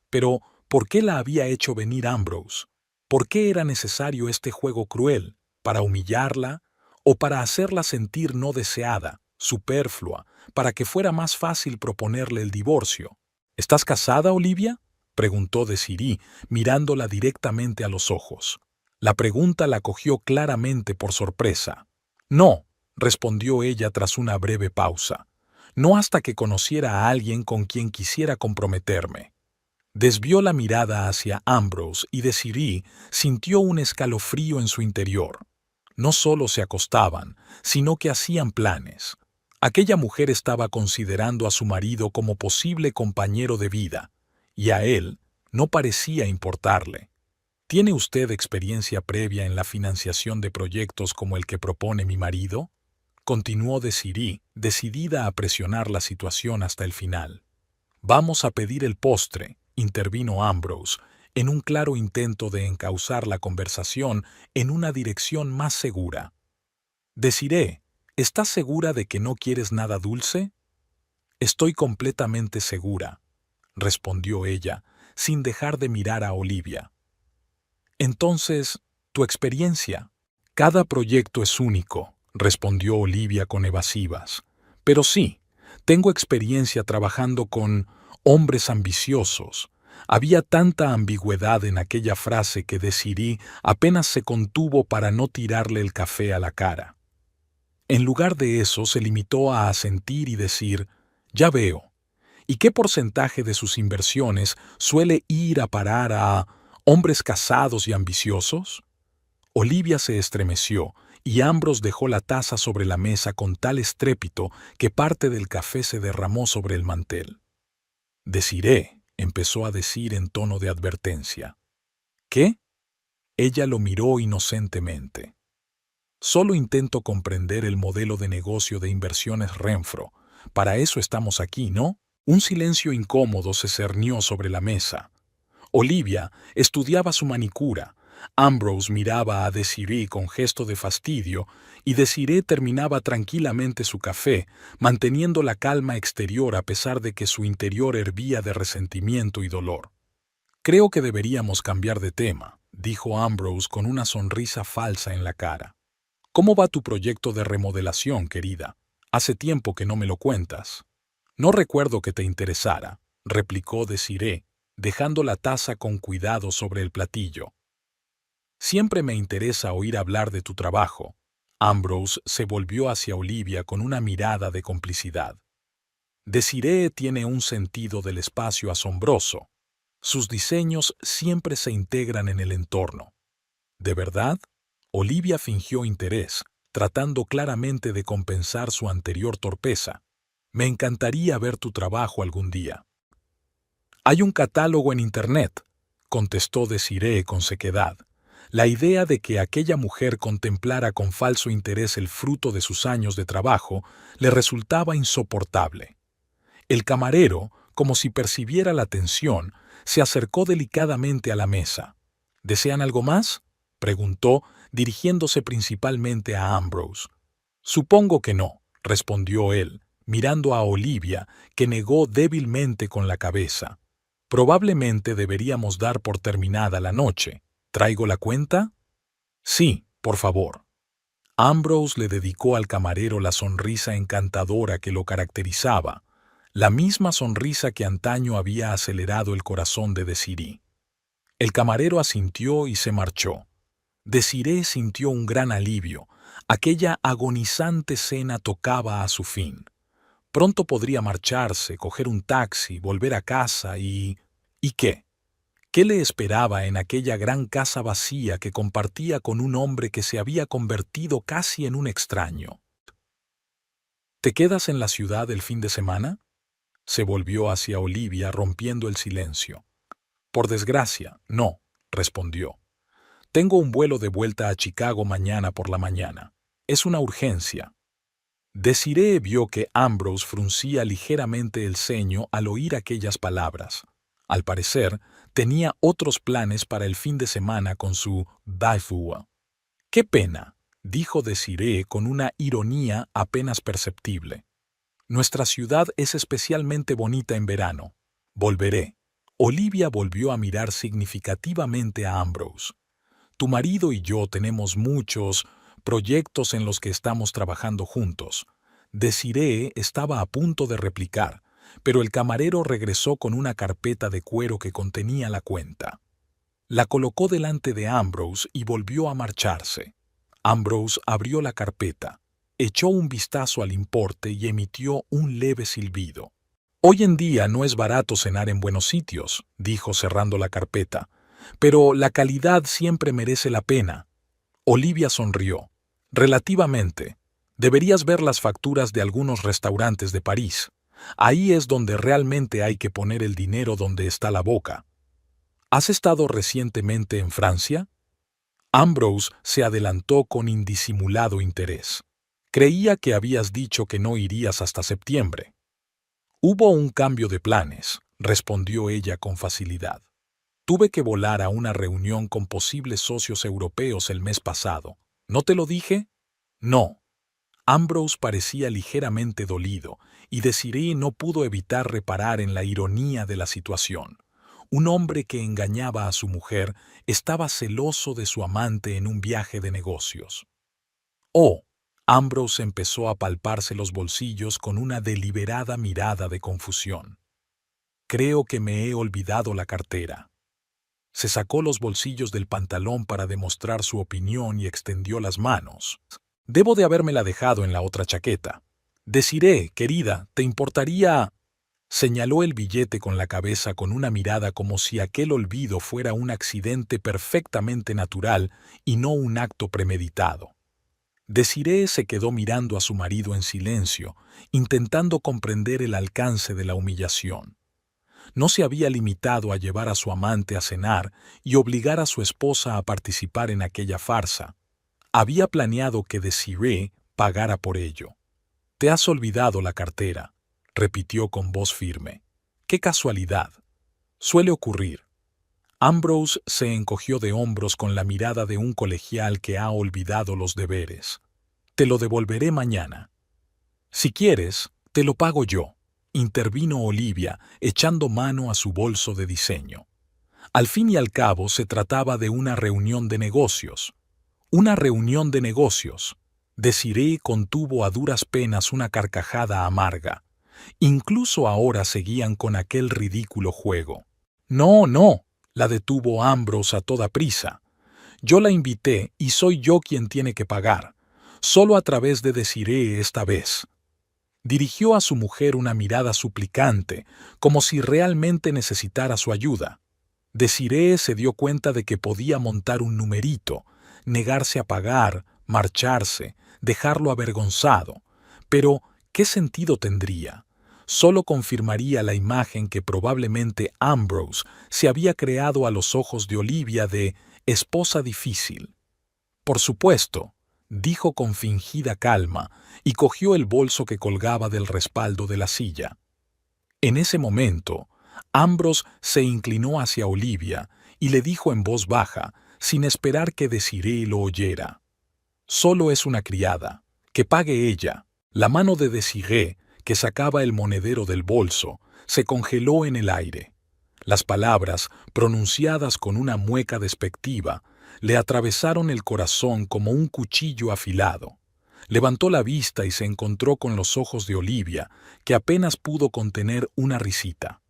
Pero, ¿por qué la había hecho venir Ambrose? ¿Por qué era necesario este juego cruel? ¿Para humillarla? ¿O para hacerla sentir no deseada, superflua, para que fuera más fácil proponerle el divorcio? ¿Estás casada, Olivia?, preguntó Desiree, mirándola directamente a los ojos. La pregunta la cogió claramente por sorpresa. No, respondió ella tras una breve pausa. No hasta que conociera a alguien con quien quisiera comprometerme. Desvió la mirada hacia Ambrose y Desiree sintió un escalofrío en su interior. No solo se acostaban, sino que hacían planes. Aquella mujer estaba considerando a su marido como posible compañero de vida, y a él no parecía importarle. ¿Tiene usted experiencia previa en la financiación de proyectos como el que propone mi marido?, continuó Desiree, decidida a presionar la situación hasta el final. Vamos a pedir el postre, intervino Ambrose, en un claro intento de encauzar la conversación en una dirección más segura. Desiree, ¿estás segura de que no quieres nada dulce? Estoy completamente segura, respondió ella, sin dejar de mirar a Olivia. Entonces, ¿tu experiencia? Cada proyecto es único, respondió Olivia con evasivas. Pero sí, tengo experiencia trabajando con hombres ambiciosos. Había tanta ambigüedad en aquella frase que Desiree apenas se contuvo para no tirarle el café a la cara. En lugar de eso, se limitó a asentir y decir, ya veo. ¿Y qué porcentaje de sus inversiones suele ir a parar a hombres casados y ambiciosos? Olivia se estremeció y Ambrose dejó la taza sobre la mesa con tal estrépito que parte del café se derramó sobre el mantel. Desiree, empezó a decir en tono de advertencia. ¿Qué? Ella lo miró inocentemente. Solo intento comprender el modelo de negocio de inversiones Renfro. Para eso estamos aquí, ¿no? Un silencio incómodo se cernió sobre la mesa. Olivia estudiaba su manicura. Ambrose miraba a Desiree con gesto de fastidio y Desiree terminaba tranquilamente su café, manteniendo la calma exterior a pesar de que su interior hervía de resentimiento y dolor. Creo que deberíamos cambiar de tema, dijo Ambrose con una sonrisa falsa en la cara. ¿Cómo va tu proyecto de remodelación, querida? Hace tiempo que no me lo cuentas. No recuerdo que te interesara, replicó Desiree, dejando la taza con cuidado sobre el platillo. Siempre me interesa oír hablar de tu trabajo. Ambrose se volvió hacia Olivia con una mirada de complicidad. Desiree tiene un sentido del espacio asombroso. Sus diseños siempre se integran en el entorno. ¿De verdad? Olivia fingió interés, tratando claramente de compensar su anterior torpeza. Me encantaría ver tu trabajo algún día. Hay un catálogo en Internet, contestó Desiree con sequedad. La idea de que aquella mujer contemplara con falso interés el fruto de sus años de trabajo le resultaba insoportable. El camarero, como si percibiera la tensión, se acercó delicadamente a la mesa. ¿Desean algo más?, preguntó, dirigiéndose principalmente a Ambrose. Supongo que no, respondió él, mirando a Olivia, que negó débilmente con la cabeza. Probablemente deberíamos dar por terminada la noche. ¿Traigo la cuenta? Sí, por favor. Ambrose le dedicó al camarero la sonrisa encantadora que lo caracterizaba, la misma sonrisa que antaño había acelerado el corazón de Desiree. El camarero asintió y se marchó. Desiree sintió un gran alivio. Aquella agonizante cena tocaba a su fin. Pronto podría marcharse, coger un taxi, volver a casa y... ¿Y qué? ¿Qué le esperaba en aquella gran casa vacía que compartía con un hombre que se había convertido casi en un extraño? ¿Te quedas en la ciudad el fin de semana?, se volvió hacia Olivia rompiendo el silencio. Por desgracia, no, respondió. Tengo un vuelo de vuelta a Chicago mañana por la mañana. Es una urgencia. Desiree vio que Ambrose fruncía ligeramente el ceño al oír aquellas palabras. Al parecer, tenía otros planes para el fin de semana con su waifu. «Qué pena», dijo Desiree con una ironía apenas perceptible. «Nuestra ciudad es especialmente bonita en verano. Volveré». Olivia volvió a mirar significativamente a Ambrose. Tu marido y yo tenemos muchos proyectos en los que estamos trabajando juntos. Desiree estaba a punto de replicar, pero el camarero regresó con una carpeta de cuero que contenía la cuenta. La colocó delante de Ambrose y volvió a marcharse. Ambrose abrió la carpeta, echó un vistazo al importe y emitió un leve silbido. Hoy en día no es barato cenar en buenos sitios, dijo cerrando la carpeta, pero la calidad siempre merece la pena. Olivia sonrió. Relativamente. Deberías ver las facturas de algunos restaurantes de París. Ahí es donde realmente hay que poner el dinero donde está la boca. ¿Has estado recientemente en Francia? Ambrose se adelantó con indisimulado interés. Creía que habías dicho que no irías hasta septiembre. Hubo un cambio de planes, respondió ella con facilidad. Tuve que volar a una reunión con posibles socios europeos el mes pasado. ¿No te lo dije? No. Ambrose parecía ligeramente dolido, y Desiree no pudo evitar reparar en la ironía de la situación. Un hombre que engañaba a su mujer estaba celoso de su amante en un viaje de negocios. Oh, Ambrose empezó a palparse los bolsillos con una deliberada mirada de confusión. Creo que me he olvidado la cartera. Se sacó los bolsillos del pantalón para demostrar su opinión y extendió las manos. Debo de habérmela dejado en la otra chaqueta. Desiree, querida, ¿te importaría...? Señaló el billete con la cabeza con una mirada como si aquel olvido fuera un accidente perfectamente natural y no un acto premeditado. Desiree se quedó mirando a su marido en silencio, intentando comprender el alcance de la humillación. No se había limitado a llevar a su amante a cenar y obligar a su esposa a participar en aquella farsa. Había planeado que Desiree pagara por ello. «Te has olvidado la cartera», repitió con voz firme. «¡Qué casualidad! Suele ocurrir». Ambrose se encogió de hombros con la mirada de un colegial que ha olvidado los deberes. «Te lo devolveré mañana». «Si quieres, te lo pago yo», intervino Olivia, echando mano a su bolso de diseño. Al fin y al cabo se trataba de una reunión de negocios. Una reunión de negocios. Desiree contuvo a duras penas una carcajada amarga. Incluso ahora seguían con aquel ridículo juego. «No, no», la detuvo Ambrose a toda prisa. «Yo la invité y soy yo quien tiene que pagar. Solo a través de Desiree esta vez». Dirigió a su mujer una mirada suplicante, como si realmente necesitara su ayuda. Desiree se dio cuenta de que podía montar un numerito, negarse a pagar, marcharse, dejarlo avergonzado. Pero, ¿qué sentido tendría? Solo confirmaría la imagen que probablemente Ambrose se había creado a los ojos de Olivia de esposa difícil. «Por supuesto», dijo con fingida calma, y cogió el bolso que colgaba del respaldo de la silla. En ese momento, Ambrose se inclinó hacia Olivia y le dijo en voz baja, sin esperar que Desiree lo oyera: «Solo es una criada, que pague ella». La mano de Desiree, que sacaba el monedero del bolso, se congeló en el aire. Las palabras, pronunciadas con una mueca despectiva, le atravesaron el corazón como un cuchillo afilado. Levantó la vista y se encontró con los ojos de Olivia, que apenas pudo contener una risita.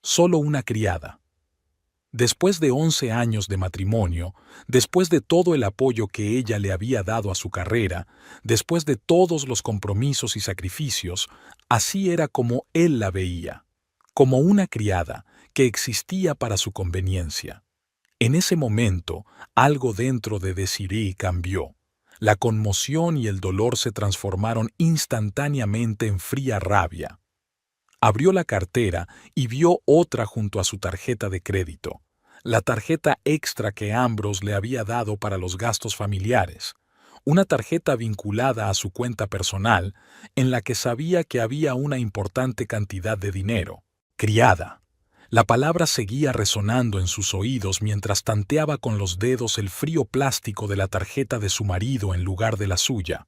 Solo una criada. Después de 11 años de matrimonio, después de todo el apoyo que ella le había dado a su carrera, después de todos los compromisos y sacrificios, así era como él la veía, como una criada que existía para su conveniencia. En ese momento, algo dentro de Desiree cambió. La conmoción y el dolor se transformaron instantáneamente en fría rabia. Abrió la cartera y vio otra junto a su tarjeta de crédito, la tarjeta extra que Ambrose le había dado para los gastos familiares, una tarjeta vinculada a su cuenta personal en la que sabía que había una importante cantidad de dinero. Criada. La palabra seguía resonando en sus oídos mientras tanteaba con los dedos el frío plástico de la tarjeta de su marido en lugar de la suya.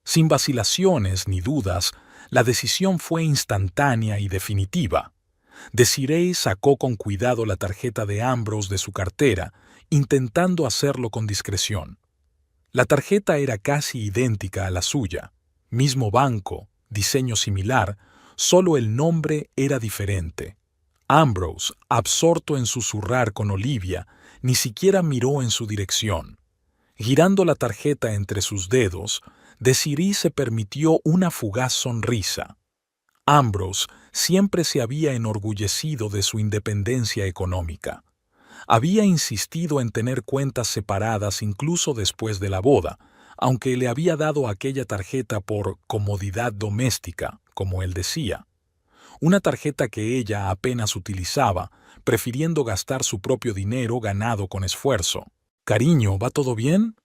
Sin vacilaciones ni dudas, la decisión fue instantánea y definitiva. Desiree sacó con cuidado la tarjeta de Ambrose de su cartera intentando hacerlo con discreción. La tarjeta era casi idéntica a la suya, mismo banco, diseño similar, solo el nombre era diferente. Ambrose, absorto en susurrar con Olivia, ni siquiera miró en su dirección. Girando la tarjeta entre sus dedos, Desiree se permitió una fugaz sonrisa. Ambrose siempre se había enorgullecido de su independencia económica. Había insistido en tener cuentas separadas incluso después de la boda, aunque le había dado aquella tarjeta por comodidad doméstica, como él decía. Una tarjeta que ella apenas utilizaba, prefiriendo gastar su propio dinero ganado con esfuerzo. «Cariño, ¿va todo bien?»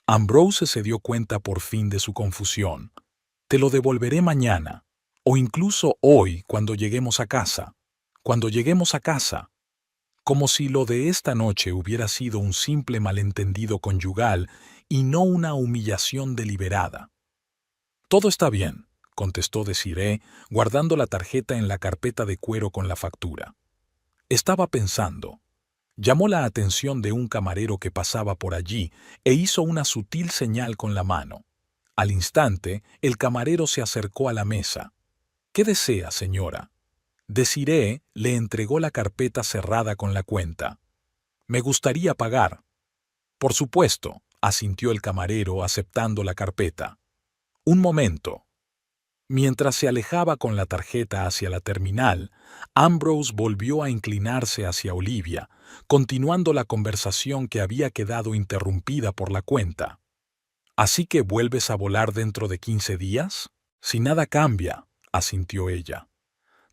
Ambrose se dio cuenta por fin de su confusión. «Te lo devolveré mañana, o incluso hoy cuando lleguemos a casa. Cuando lleguemos a casa». Como si lo de esta noche hubiera sido un simple malentendido conyugal y no una humillación deliberada. «Todo está bien», contestó Desiree, guardando la tarjeta en la carpeta de cuero con la factura. Estaba pensando. Llamó la atención de un camarero que pasaba por allí e hizo una sutil señal con la mano. Al instante, el camarero se acercó a la mesa. «¿Qué desea, señora?» Desiree le entregó la carpeta cerrada con la cuenta. «Me gustaría pagar». «Por supuesto», asintió el camarero aceptando la carpeta. «Un momento». Mientras se alejaba con la tarjeta hacia la terminal, Ambrose volvió a inclinarse hacia Olivia, continuando la conversación que había quedado interrumpida por la cuenta. «¿Así que vuelves a volar dentro de 15 días?» «Si nada cambia», asintió ella.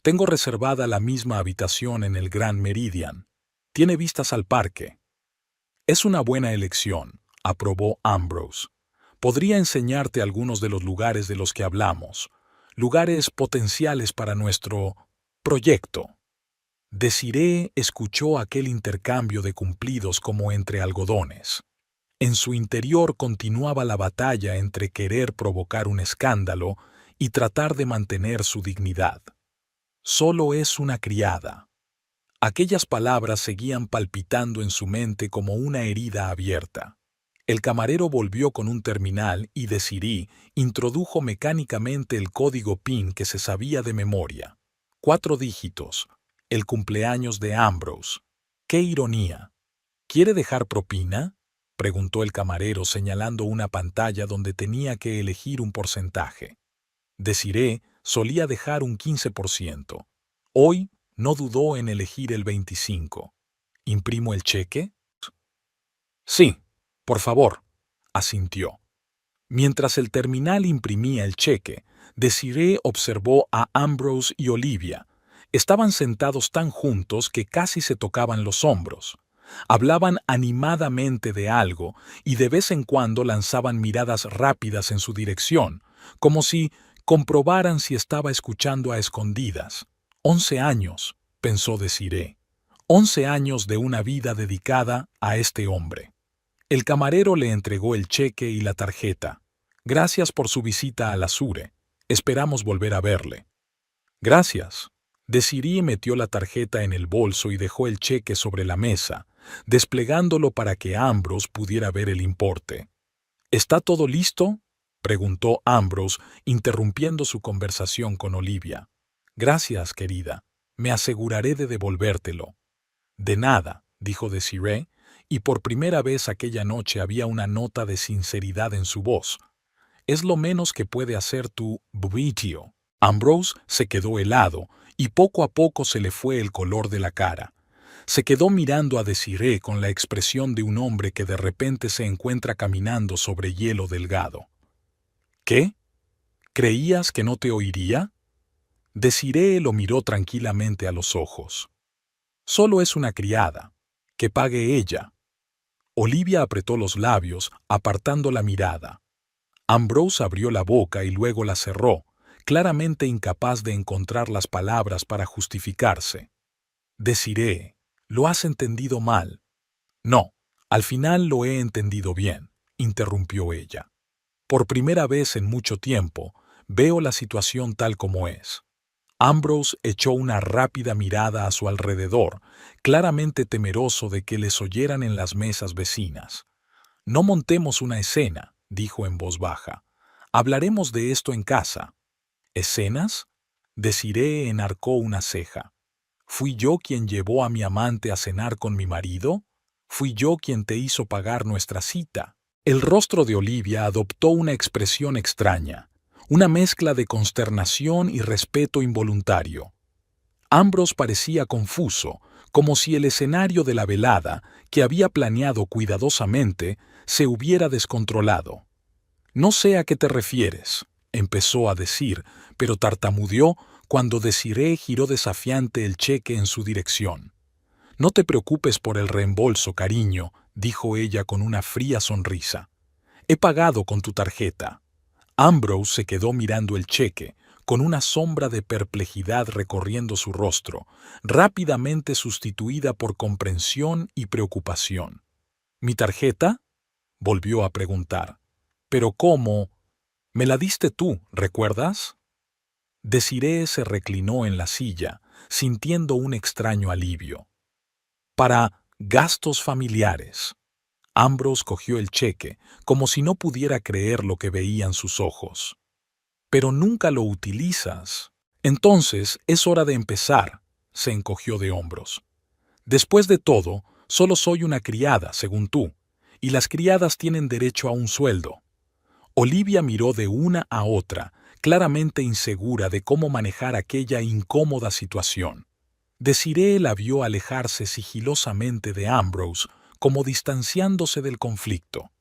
«Tengo reservada la misma habitación en el Grand Meridian. Tiene vistas al parque». «Es una buena elección», aprobó Ambrose. «Podría enseñarte algunos de los lugares de los que hablamos, lugares potenciales para nuestro proyecto». Desiree escuchó aquel intercambio de cumplidos como entre algodones. En su interior continuaba la batalla entre querer provocar un escándalo y tratar de mantener su dignidad. «Solo es una criada». Aquellas palabras seguían palpitando en su mente como una herida abierta. El camarero volvió con un terminal y Desiree introdujo mecánicamente el código PIN que se sabía de memoria. 4 dígitos. El cumpleaños de Ambrose. ¡Qué ironía! «¿Quiere dejar propina?», preguntó el camarero señalando una pantalla donde tenía que elegir un porcentaje. Desiree solía dejar un 15%. Hoy no dudó en elegir el 25%. «¿Imprimo el cheque?» «Sí, por favor», asintió. Mientras el terminal imprimía el cheque, Desiree observó a Ambrose y Olivia. Estaban sentados tan juntos que casi se tocaban los hombros. Hablaban animadamente de algo y de vez en cuando lanzaban miradas rápidas en su dirección, como si comprobaran si estaba escuchando a escondidas. 11 años, pensó Desiree. 11 años de una vida dedicada a este hombre. El camarero le entregó el cheque y la tarjeta. «Gracias por su visita al Azure. Esperamos volver a verle». «Gracias». Desiree metió la tarjeta en el bolso y dejó el cheque sobre la mesa, desplegándolo para que Ambrose pudiera ver el importe. «¿Está todo listo?», preguntó Ambrose, interrumpiendo su conversación con Olivia. «Gracias, querida. Me aseguraré de devolvértelo». «De nada», dijo Desiree, y por primera vez aquella noche había una nota de sinceridad en su voz. «Es lo menos que puede hacer tu buitio». Ambrose se quedó helado y poco a poco se le fue el color de la cara. Se quedó mirando a Desiree con la expresión de un hombre que de repente se encuentra caminando sobre hielo delgado. «¿Qué? ¿Creías que no te oiría?» Desiree lo miró tranquilamente a los ojos. «Solo es una criada. Que pague ella». Olivia apretó los labios, apartando la mirada. Ambrose abrió la boca y luego la cerró, claramente incapaz de encontrar las palabras para justificarse. «Desiree, lo has entendido mal». «No, al final lo he entendido bien», interrumpió ella. «Por primera vez en mucho tiempo, veo la situación tal como es. Ambrose echó una rápida mirada a su alrededor, claramente temeroso de que les oyeran en las mesas vecinas. «No montemos una escena», dijo en voz baja. «Hablaremos de esto en casa». «¿Escenas?». Desiree enarcó una ceja. «¿Fui yo quien llevó a mi amante a cenar con mi marido? ¿Fui yo quien te hizo pagar nuestra cita?». El rostro de Olivia adoptó una expresión extraña, una mezcla de consternación y respeto involuntario. Ambrose parecía confuso, como si el escenario de la velada, que había planeado cuidadosamente, se hubiera descontrolado. «No sé a qué te refieres», empezó a decir, pero tartamudeó cuando Desiree giró desafiante el cheque en su dirección. «No te preocupes por el reembolso, cariño», dijo ella con una fría sonrisa. «He pagado con tu tarjeta». Ambrose se quedó mirando el cheque, con una sombra de perplejidad recorriendo su rostro, rápidamente sustituida por comprensión y preocupación. «¿Mi tarjeta?», volvió a preguntar. «¿Pero cómo? Me la diste tú, ¿recuerdas?». Desiree se reclinó en la silla, sintiendo un extraño alivio. «Para gastos familiares». Ambrose cogió el cheque, como si no pudiera creer lo que veían sus ojos. «Pero nunca lo utilizas». «Entonces es hora de empezar», se encogió de hombros. «Después de todo, solo soy una criada, según tú, y las criadas tienen derecho a un sueldo». Olivia miró de una a otra, claramente insegura de cómo manejar aquella incómoda situación. Desiree la vio alejarse sigilosamente de Ambrose, como distanciándose del conflicto.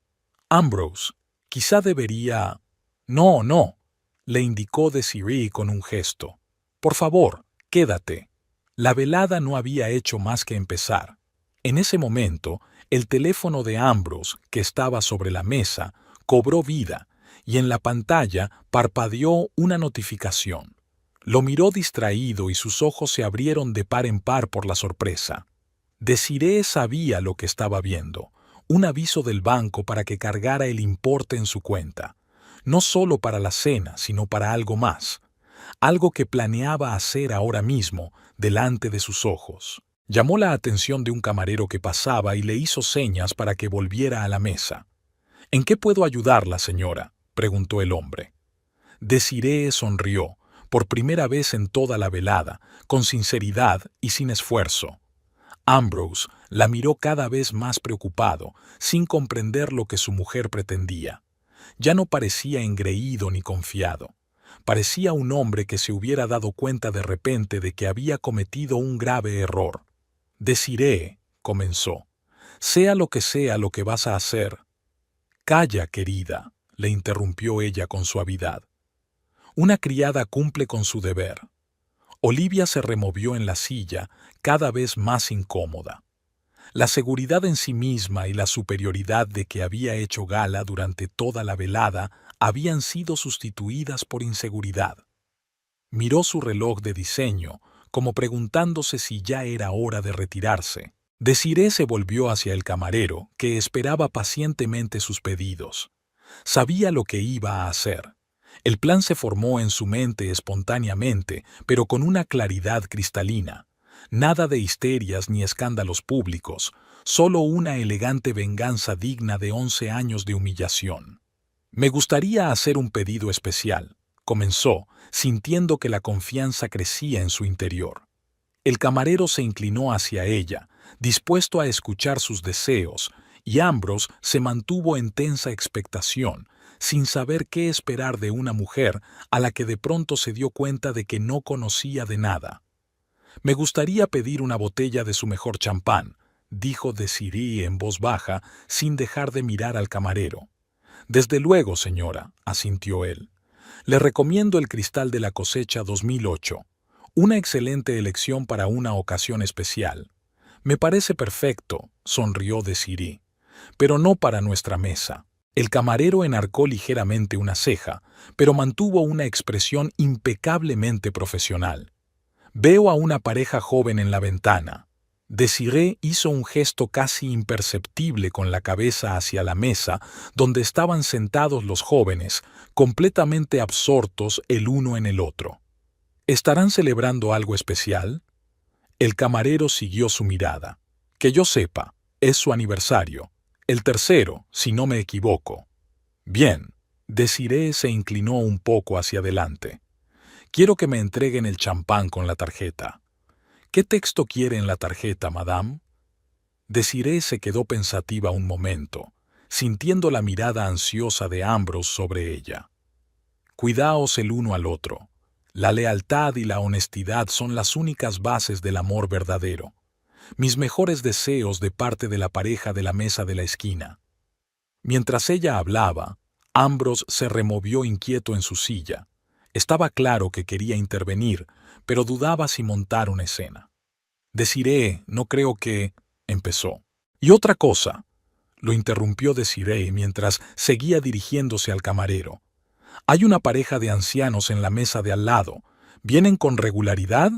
«Ambrose, quizá debería...». «No, no», le indicó Desiree con un gesto. «Por favor, quédate». La velada no había hecho más que empezar. En ese momento, el teléfono de Ambrose, que estaba sobre la mesa, cobró vida, y en la pantalla parpadeó una notificación. Lo miró distraído y sus ojos se abrieron de par en par por la sorpresa. Desiree sabía lo que estaba viendo, un aviso del banco para que cargara el importe en su cuenta, no solo para la cena, sino para algo más, algo que planeaba hacer ahora mismo, delante de sus ojos. Llamó la atención de un camarero que pasaba y le hizo señas para que volviera a la mesa. «¿En qué puedo ayudarla, señora?», preguntó el hombre. Desiree sonrió, por primera vez en toda la velada, con sinceridad y sin esfuerzo. Ambrose la miró cada vez más preocupado, sin comprender lo que su mujer pretendía. Ya no parecía engreído ni confiado. Parecía un hombre que se hubiera dado cuenta de repente de que había cometido un grave error. «Desiree», comenzó, «sea lo que vas a hacer». «Calla, querida», le interrumpió ella con suavidad. «Una criada cumple con su deber». Olivia se removió en la silla, cada vez más incómoda. La seguridad en sí misma y la superioridad de que había hecho gala durante toda la velada habían sido sustituidas por inseguridad. Miró su reloj de diseño, como preguntándose si ya era hora de retirarse. Desiree se volvió hacia el camarero, que esperaba pacientemente sus pedidos. Sabía lo que iba a hacer. El plan se formó en su mente espontáneamente, pero con una claridad cristalina. Nada de histerias ni escándalos públicos, solo una elegante venganza digna de 11 años de humillación. «Me gustaría hacer un pedido especial», comenzó, sintiendo que la confianza crecía en su interior. El camarero se inclinó hacia ella, dispuesto a escuchar sus deseos, y Ambrose se mantuvo en tensa expectación, sin saber qué esperar de una mujer a la que de pronto se dio cuenta de que no conocía de nada. «Me gustaría pedir una botella de su mejor champán», dijo Desiree en voz baja, sin dejar de mirar al camarero. «Desde luego, señora», asintió él. «Le recomiendo el Cristal de la Cosecha 2008. Una excelente elección para una ocasión especial». «Me parece perfecto», sonrió Desiree. «Pero no para nuestra mesa». El camarero enarcó ligeramente una ceja, pero mantuvo una expresión impecablemente profesional. «Veo a una pareja joven en la ventana». Desiree hizo un gesto casi imperceptible con la cabeza hacia la mesa donde estaban sentados los jóvenes, completamente absortos el uno en el otro. ¿Estarán celebrando algo especial? El camarero siguió su mirada. Que yo sepa, es su aniversario. El tercero, si no me equivoco. Bien. Desiree se inclinó un poco hacia adelante. Quiero que me entreguen el champán con la tarjeta. ¿Qué texto quiere en la tarjeta, madame? Desiree se quedó pensativa un momento, sintiendo la mirada ansiosa de Ambrose sobre ella. Cuidaos el uno al otro. La lealtad y la honestidad son las únicas bases del amor verdadero. Mis mejores deseos de parte de la pareja de la mesa de la esquina. Mientras ella hablaba, Ambrose se removió inquieto en su silla. Estaba claro que quería intervenir, pero dudaba si montar una escena. Desiree, no creo que... empezó. Y otra cosa, lo interrumpió Desiree mientras seguía dirigiéndose al camarero. Hay una pareja de ancianos en la mesa de al lado. ¿Vienen con regularidad?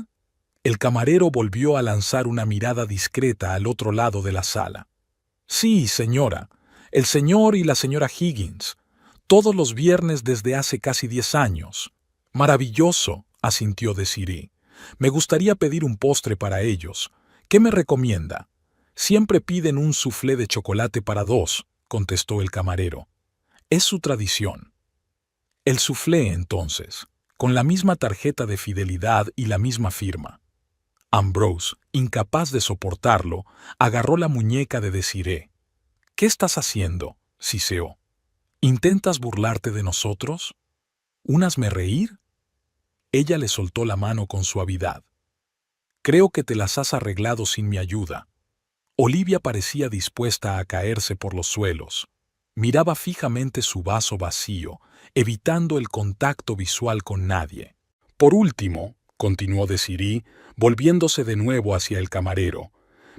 El camarero volvió a lanzar una mirada discreta al otro lado de la sala. Sí, señora. El señor y la señora Higgins. Todos los viernes desde hace casi 10 años. Maravilloso, asintió Desiree. Me gustaría pedir un postre para ellos. ¿Qué me recomienda? Siempre piden un soufflé de chocolate para dos, contestó el camarero. Es su tradición. El soufflé, entonces, con la misma tarjeta de fidelidad y la misma firma. Ambrose, incapaz de soportarlo, agarró la muñeca de Desiree. ¿Qué estás haciendo? Siseó. ¿Intentas burlarte de nosotros? ¿Un hazme reír? Ella le soltó la mano con suavidad. Creo que te las has arreglado sin mi ayuda. Olivia parecía dispuesta a caerse por los suelos. Miraba fijamente su vaso vacío, evitando el contacto visual con nadie. Por último, continuó Desiree, volviéndose de nuevo hacia el camarero,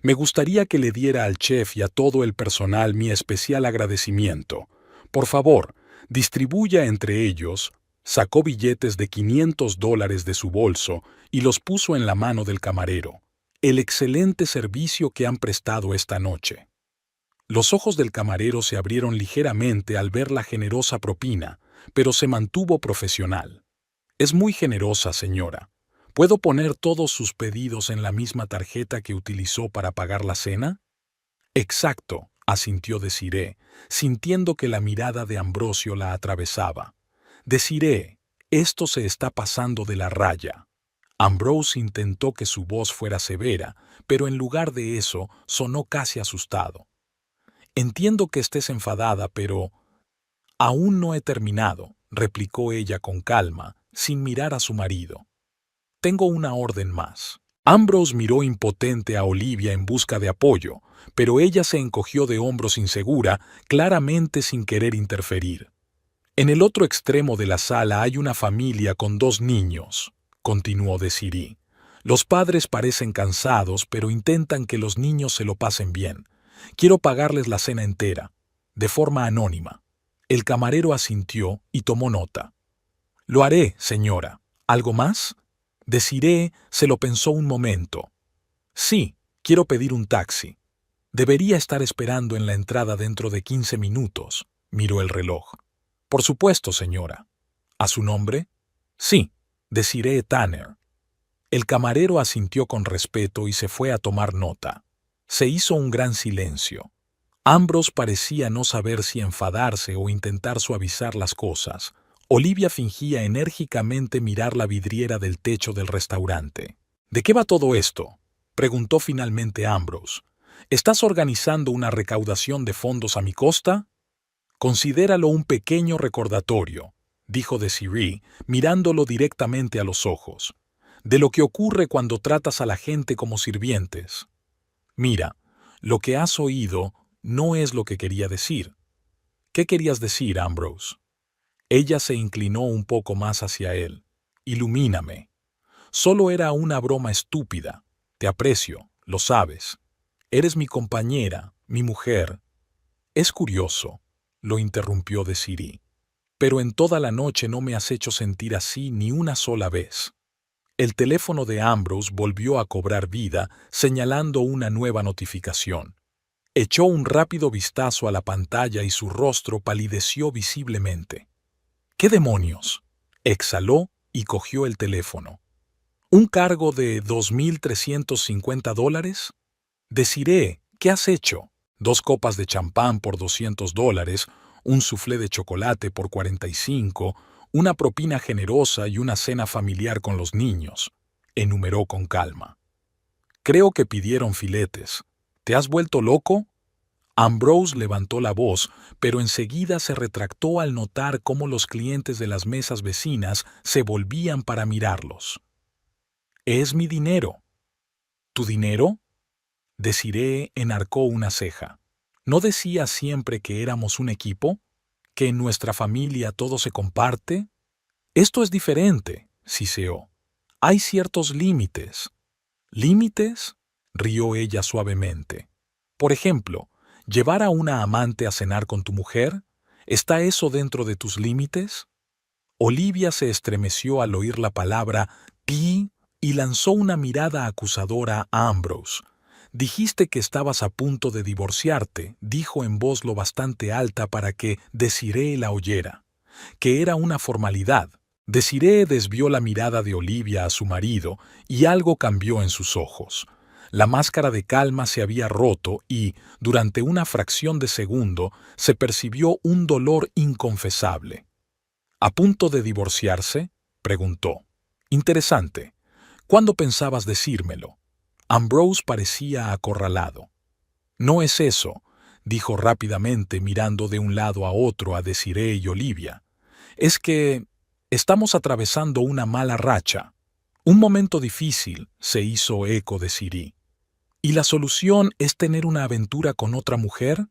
me gustaría que le diera al chef y a todo el personal mi especial agradecimiento. Por favor, distribuya entre ellos. Sacó billetes de $500 de su bolso y los puso en la mano del camarero. El excelente servicio que han prestado esta noche. Los ojos del camarero se abrieron ligeramente al ver la generosa propina, pero se mantuvo profesional. Es muy generosa, señora. ¿Puedo poner todos sus pedidos en la misma tarjeta que utilizó para pagar la cena? Exacto, asintió Desiree, sintiendo que la mirada de Ambrosio la atravesaba. Desiree, esto se está pasando de la raya. Ambrose intentó que su voz fuera severa, pero en lugar de eso sonó casi asustado. Entiendo que estés enfadada, pero... Aún no he terminado, replicó ella con calma, sin mirar a su marido. Tengo una orden más. Ambrose miró impotente a Olivia en busca de apoyo, pero ella se encogió de hombros insegura, claramente sin querer interferir. En el otro extremo de la sala hay una familia con 2 niños, continuó Desiree. Los padres parecen cansados, pero intentan que los niños se lo pasen bien. Quiero pagarles la cena entera, de forma anónima. El camarero asintió y tomó nota. Lo haré, señora. ¿Algo más? Desiree se lo pensó un momento. Sí, quiero pedir un taxi. Debería estar esperando en la entrada dentro de 15 minutos. Miró el reloj. Por supuesto, señora. ¿A su nombre? Sí, Desiree Tanner. El camarero asintió con respeto y se fue a tomar nota. Se hizo un gran silencio. Ambrose parecía no saber si enfadarse o intentar suavizar las cosas. Olivia fingía enérgicamente mirar la vidriera del techo del restaurante. ¿De qué va todo esto?, preguntó finalmente Ambrose. ¿Estás organizando una recaudación de fondos a mi costa? Considéralo un pequeño recordatorio, dijo Desiree, mirándolo directamente a los ojos, de lo que ocurre cuando tratas a la gente como sirvientes. Mira, lo que has oído no es lo que quería decir. ¿Qué querías decir, Ambrose? Ella se inclinó un poco más hacia él. Ilumíname. Solo era una broma estúpida. Te aprecio, lo sabes. Eres mi compañera, mi mujer. Es curioso, lo interrumpió Desiree, pero en toda la noche no me has hecho sentir así ni una sola vez. El teléfono de Ambrose volvió a cobrar vida, señalando una nueva notificación. Echó un rápido vistazo a la pantalla y su rostro palideció visiblemente. ¿Qué demonios? Exhaló y cogió el teléfono. ¿Un cargo de $2.350? Desiree, ¿qué has hecho? 2 copas de champán por $200, un soufflé de chocolate por 45, una propina generosa y una cena familiar con los niños, enumeró con calma. Creo que pidieron filetes. ¿Te has vuelto loco? Ambrose levantó la voz, pero enseguida se retractó al notar cómo los clientes de las mesas vecinas se volvían para mirarlos. Es mi dinero. ¿Tu dinero? Desiree enarcó una ceja. ¿No decías siempre que éramos un equipo? ¿Que en nuestra familia todo se comparte? Esto es diferente, siseó. Hay ciertos límites. ¿Límites? Rió ella suavemente. Por ejemplo, ¿llevar a una amante a cenar con tu mujer? ¿Está eso dentro de tus límites? Olivia se estremeció al oír la palabra ti y lanzó una mirada acusadora a Ambrose. Dijiste que estabas a punto de divorciarte, dijo en voz lo bastante alta para que Desiree la oyera. Que era una formalidad. Desiree desvió la mirada de Olivia a su marido y algo cambió en sus ojos. La máscara de calma se había roto y, durante una fracción de segundo, se percibió un dolor inconfesable. ¿A punto de divorciarse? Preguntó. Interesante. ¿Cuándo pensabas decírmelo? Ambrose parecía acorralado. No es eso, dijo rápidamente mirando de un lado a otro a Desiree y Olivia. Es que estamos atravesando una mala racha. Un momento difícil, se hizo eco Desiree. ¿Y la solución es tener una aventura con otra mujer?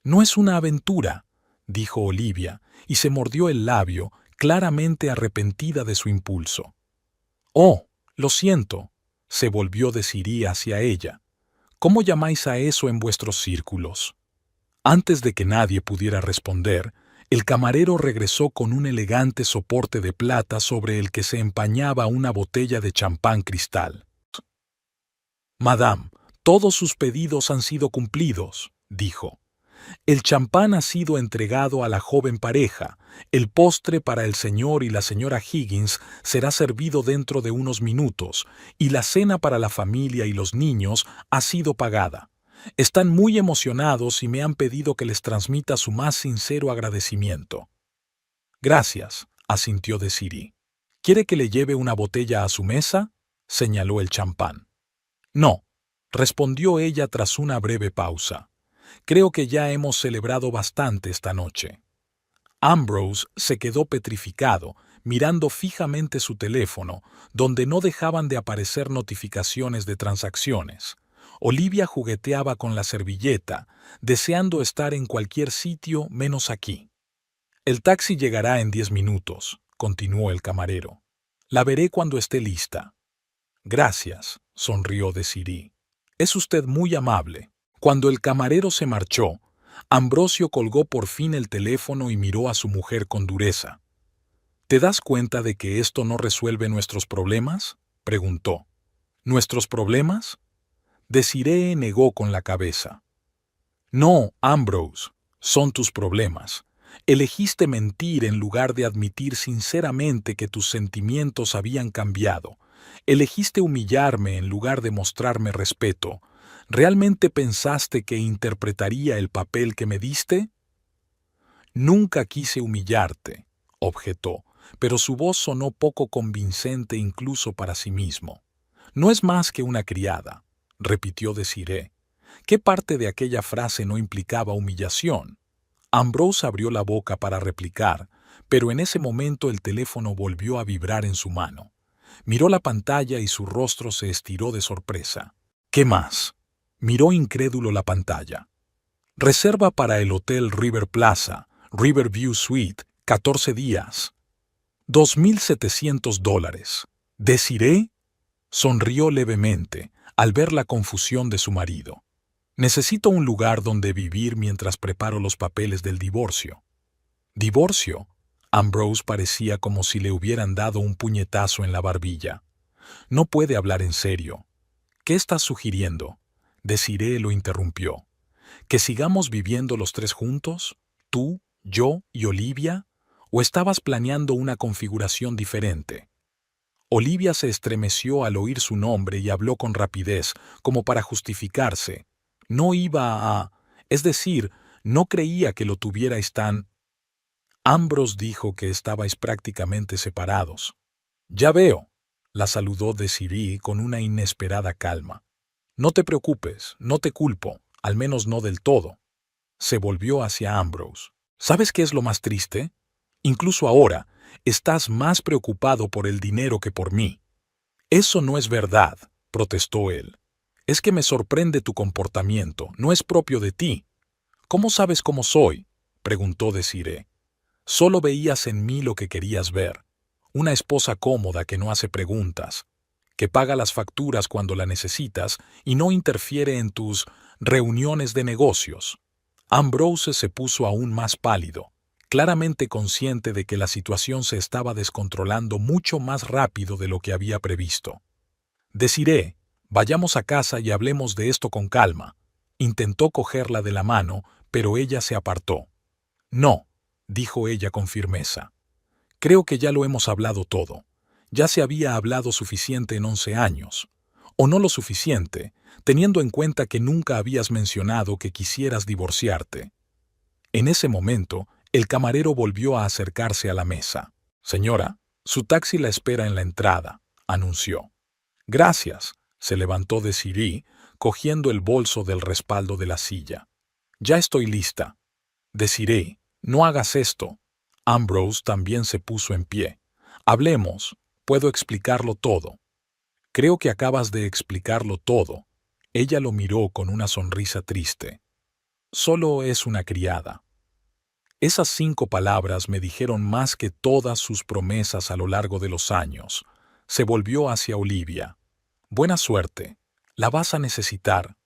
No es una aventura, dijo Olivia, y se mordió el labio, claramente arrepentida de su impulso. Oh, lo siento, se volvió Desiree hacia ella. ¿Cómo llamáis a eso en vuestros círculos? Antes de que nadie pudiera responder, el camarero regresó con un elegante soporte de plata sobre el que se empañaba una botella de champán cristal. Madame, todos sus pedidos han sido cumplidos, dijo. El champán ha sido entregado a la joven pareja. El postre para el señor y la señora Higgins será servido dentro de unos minutos, y la cena para la familia y los niños ha sido pagada. Están muy emocionados y me han pedido que les transmita su más sincero agradecimiento. Gracias, asintió Desiree. ¿Quiere que le lleve una botella a su mesa? Señaló el champán. No, respondió ella tras una breve pausa. Creo que ya hemos celebrado bastante esta noche. Ambrose se quedó petrificado, mirando fijamente su teléfono, donde no dejaban de aparecer notificaciones de transacciones. Olivia jugueteaba con la servilleta, deseando estar en cualquier sitio menos aquí. El taxi llegará en 10 minutos, continuó el camarero. La veré cuando esté lista. Gracias, sonrió Desiree. Es usted muy amable. Cuando el camarero se marchó, Ambrosio colgó por fin el teléfono y miró a su mujer con dureza. ¿Te das cuenta de que esto no resuelve nuestros problemas? Preguntó. ¿Nuestros problemas? Desiree negó con la cabeza. No, Ambrose, son tus problemas. Elegiste mentir en lugar de admitir sinceramente que tus sentimientos habían cambiado. Elegiste humillarme en lugar de mostrarme respeto. ¿Realmente pensaste que interpretaría el papel que me diste? Nunca quise humillarte, objetó, pero su voz sonó poco convincente incluso para sí mismo. No es más que una criada, repitió Desiree. ¿Qué parte de aquella frase no implicaba humillación? Ambrose abrió la boca para replicar, pero en ese momento el teléfono volvió a vibrar en su mano. Miró la pantalla y su rostro se estiró de sorpresa. ¿Qué más? Miró incrédulo la pantalla. Reserva para el Hotel River Plaza, Riverview Suite, 14 días. $2.700. ¿Desiree? Sonrió levemente al ver la confusión de su marido. Necesito un lugar donde vivir mientras preparo los papeles del divorcio. ¿Divorcio? Ambrose parecía como si le hubieran dado un puñetazo en la barbilla. No puede hablar en serio. ¿Qué estás sugiriendo? Desiree lo interrumpió. ¿Que sigamos viviendo los tres juntos? ¿Tú, yo y Olivia? ¿O estabas planeando una configuración diferente? Olivia se estremeció al oír su nombre y habló con rapidez, como para justificarse. No iba a... Es decir, no creía que lo tuvierais tan... Ambrose dijo que estabais prácticamente separados. Ya veo, la saludó Desiree con una inesperada calma. No te preocupes, no te culpo, al menos no del todo. Se volvió hacia Ambrose. ¿Sabes qué es lo más triste? Incluso ahora, estás más preocupado por el dinero que por mí. Eso no es verdad, protestó él. Es que me sorprende tu comportamiento, no es propio de ti. ¿Cómo sabes cómo soy?, preguntó Desiree. Solo veías en mí lo que querías ver. Una esposa cómoda que no hace preguntas, que paga las facturas cuando la necesitas y no interfiere en tus reuniones de negocios. Ambrose se puso aún más pálido, claramente consciente de que la situación se estaba descontrolando mucho más rápido de lo que había previsto. Desiree, vayamos a casa y hablemos de esto con calma. Intentó cogerla de la mano, pero ella se apartó. No, dijo ella con firmeza. Creo que ya lo hemos hablado todo. Ya se había hablado suficiente en 11 años. O no lo suficiente, teniendo en cuenta que nunca habías mencionado que quisieras divorciarte. En ese momento, el camarero volvió a acercarse a la mesa. Señora, su taxi la espera en la entrada, anunció. Gracias, se levantó Desiree, cogiendo el bolso del respaldo de la silla. Ya estoy lista. Desiree, no hagas esto. Ambrose también se puso en pie. Hablemos, puedo explicarlo todo. Creo que acabas de explicarlo todo. Ella lo miró con una sonrisa triste. Solo es una criada. Esas 5 palabras me dijeron más que todas sus promesas a lo largo de los años. Se volvió hacia Olivia. Buena suerte. La vas a necesitar.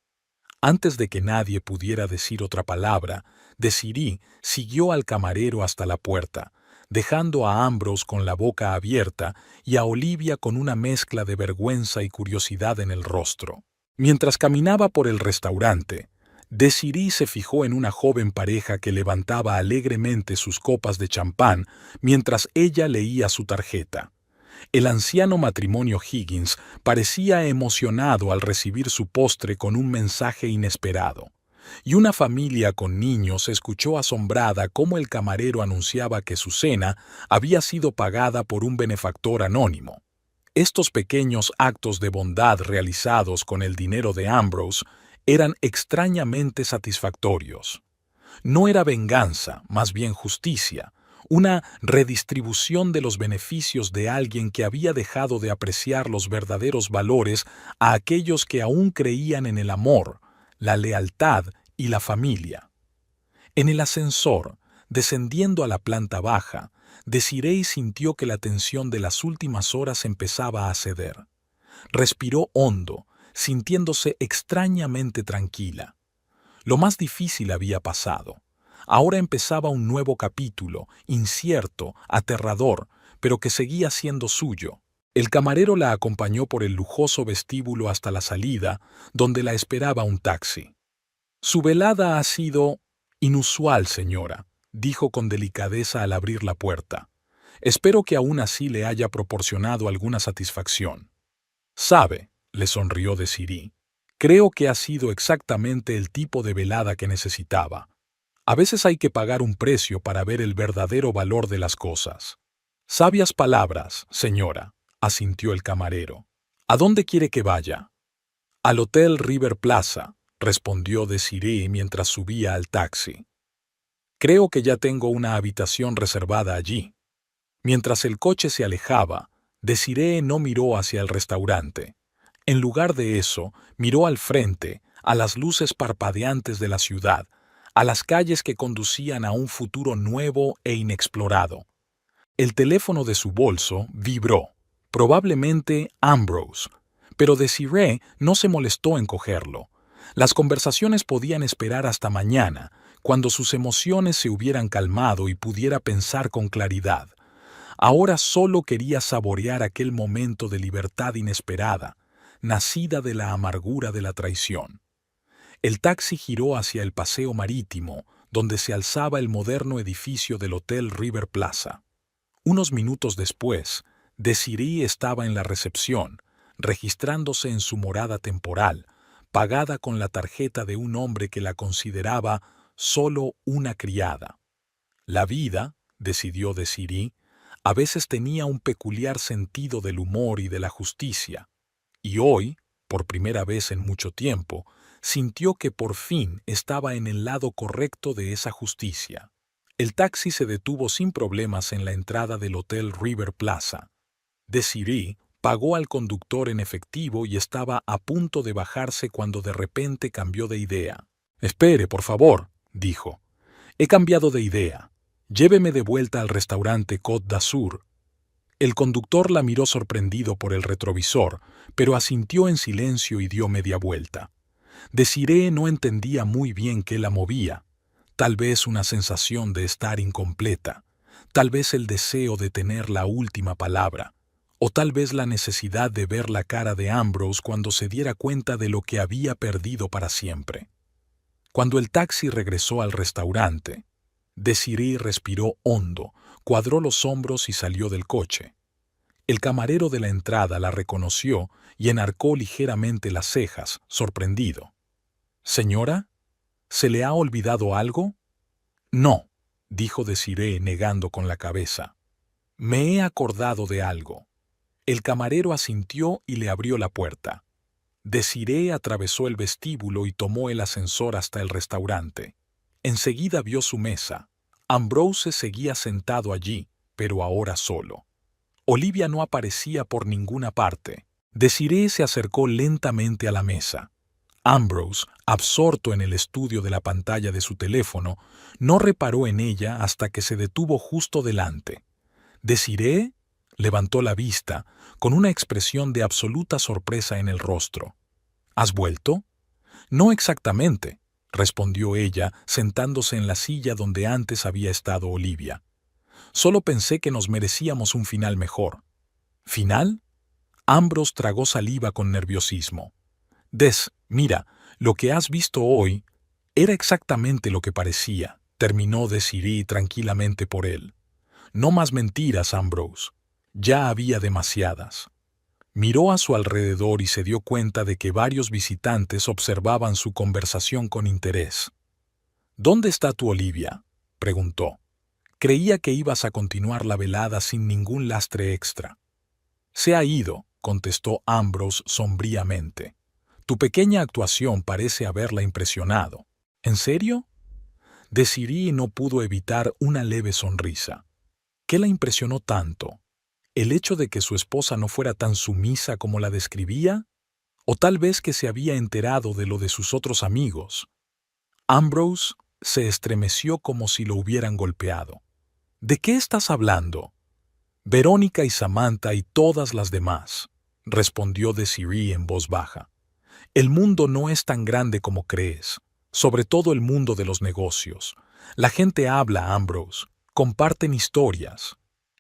Antes de que nadie pudiera decir otra palabra, Desiree siguió al camarero hasta la puerta, dejando a Ambrose con la boca abierta y a Olivia con una mezcla de vergüenza y curiosidad en el rostro. Mientras caminaba por el restaurante, Desiree se fijó en una joven pareja que levantaba alegremente sus copas de champán mientras ella leía su tarjeta. El anciano matrimonio Higgins parecía emocionado al recibir su postre con un mensaje inesperado, y una familia con niños escuchó asombrada cómo el camarero anunciaba que su cena había sido pagada por un benefactor anónimo. Estos pequeños actos de bondad realizados con el dinero de Ambrose eran extrañamente satisfactorios. No era venganza, más bien justicia, una redistribución de los beneficios de alguien que había dejado de apreciar los verdaderos valores a aquellos que aún creían en el amor, la lealtad y la familia. En el ascensor, descendiendo a la planta baja, Desiree sintió que la tensión de las últimas horas empezaba a ceder. Respiró hondo, sintiéndose extrañamente tranquila. Lo más difícil había pasado. Ahora empezaba un nuevo capítulo, incierto, aterrador, pero que seguía siendo suyo. El camarero la acompañó por el lujoso vestíbulo hasta la salida, donde la esperaba un taxi. Su velada ha sido inusual, señora, dijo con delicadeza al abrir la puerta. Espero que aún así le haya proporcionado alguna satisfacción. Sabe, le sonrió Desiree. Creo que ha sido exactamente el tipo de velada que necesitaba. A veces hay que pagar un precio para ver el verdadero valor de las cosas. Sabias palabras, señora, asintió el camarero. ¿A dónde quiere que vaya? Al Hotel River Plaza, respondió Desiree mientras subía al taxi. Creo que ya tengo una habitación reservada allí. Mientras el coche se alejaba, Desiree no miró hacia el restaurante. En lugar de eso, miró al frente, a las luces parpadeantes de la ciudad, a las calles que conducían a un futuro nuevo e inexplorado. El teléfono de su bolso vibró, probablemente Ambrose, pero Desiree no se molestó en cogerlo. Las conversaciones podían esperar hasta mañana, cuando sus emociones se hubieran calmado y pudiera pensar con claridad. Ahora solo quería saborear aquel momento de libertad inesperada, nacida de la amargura de la traición. El taxi giró hacia el paseo marítimo, donde se alzaba el moderno edificio del Hotel River Plaza. Unos minutos después, Desiree estaba en la recepción, registrándose en su morada temporal, pagada con la tarjeta de un hombre que la consideraba solo una criada. La vida, decidió Desiree, a veces tenía un peculiar sentido del humor y de la justicia, y hoy, por primera vez en mucho tiempo, sintió que por fin estaba en el lado correcto de esa justicia. El taxi se detuvo sin problemas en la entrada del Hotel River Plaza. Desiree pagó al conductor en efectivo y estaba a punto de bajarse cuando de repente cambió de idea. «Espere, por favor», dijo. «He cambiado de idea. Lléveme de vuelta al restaurante Côte d'Azur». El conductor la miró sorprendido por el retrovisor, pero asintió en silencio y dio media vuelta. Desiree no entendía muy bien qué la movía. Tal vez una sensación de estar incompleta, tal vez el deseo de tener la última palabra, o tal vez la necesidad de ver la cara de Ambrose cuando se diera cuenta de lo que había perdido para siempre. Cuando el taxi regresó al restaurante, Desiree respiró hondo, cuadró los hombros y salió del coche. El camarero de la entrada la reconoció y enarcó ligeramente las cejas, sorprendido. «¿Señora? ¿Se le ha olvidado algo?» «No», dijo Desiree negando con la cabeza. «Me he acordado de algo». El camarero asintió y le abrió la puerta. Desiree atravesó el vestíbulo y tomó el ascensor hasta el restaurante. Enseguida vio su mesa. Ambrose seguía sentado allí, pero ahora solo. Olivia no aparecía por ninguna parte. Desiree se acercó lentamente a la mesa. Ambrose, absorto en el estudio de la pantalla de su teléfono, no reparó en ella hasta que se detuvo justo delante. «¿Desiree?» Levantó la vista, con una expresión de absoluta sorpresa en el rostro. «¿Has vuelto?» «No exactamente», respondió ella, sentándose en la silla donde antes había estado Olivia. «Solo pensé que nos merecíamos un final mejor». «¿Final?» Ambrose tragó saliva con nerviosismo. Mira, lo que has visto hoy era exactamente lo que parecía», terminó Desiree tranquilamente por él. «No más mentiras, Ambrose. Ya había demasiadas». Miró a su alrededor y se dio cuenta de que varios visitantes observaban su conversación con interés. «¿Dónde está tu Olivia?», preguntó. «Creía que ibas a continuar la velada sin ningún lastre extra». «Se ha ido», contestó Ambrose sombríamente. «Tu pequeña actuación parece haberla impresionado». «¿En serio?». Desiree no pudo evitar una leve sonrisa. ¿Qué la impresionó tanto? ¿El hecho de que su esposa no fuera tan sumisa como la describía? ¿O tal vez que se había enterado de lo de sus otros amigos? Ambrose se estremeció como si lo hubieran golpeado. «¿De qué estás hablando?» «Verónica y Samantha y todas las demás», respondió Desiree en voz baja. «El mundo no es tan grande como crees, sobre todo el mundo de los negocios. La gente habla, Ambrose, comparten historias».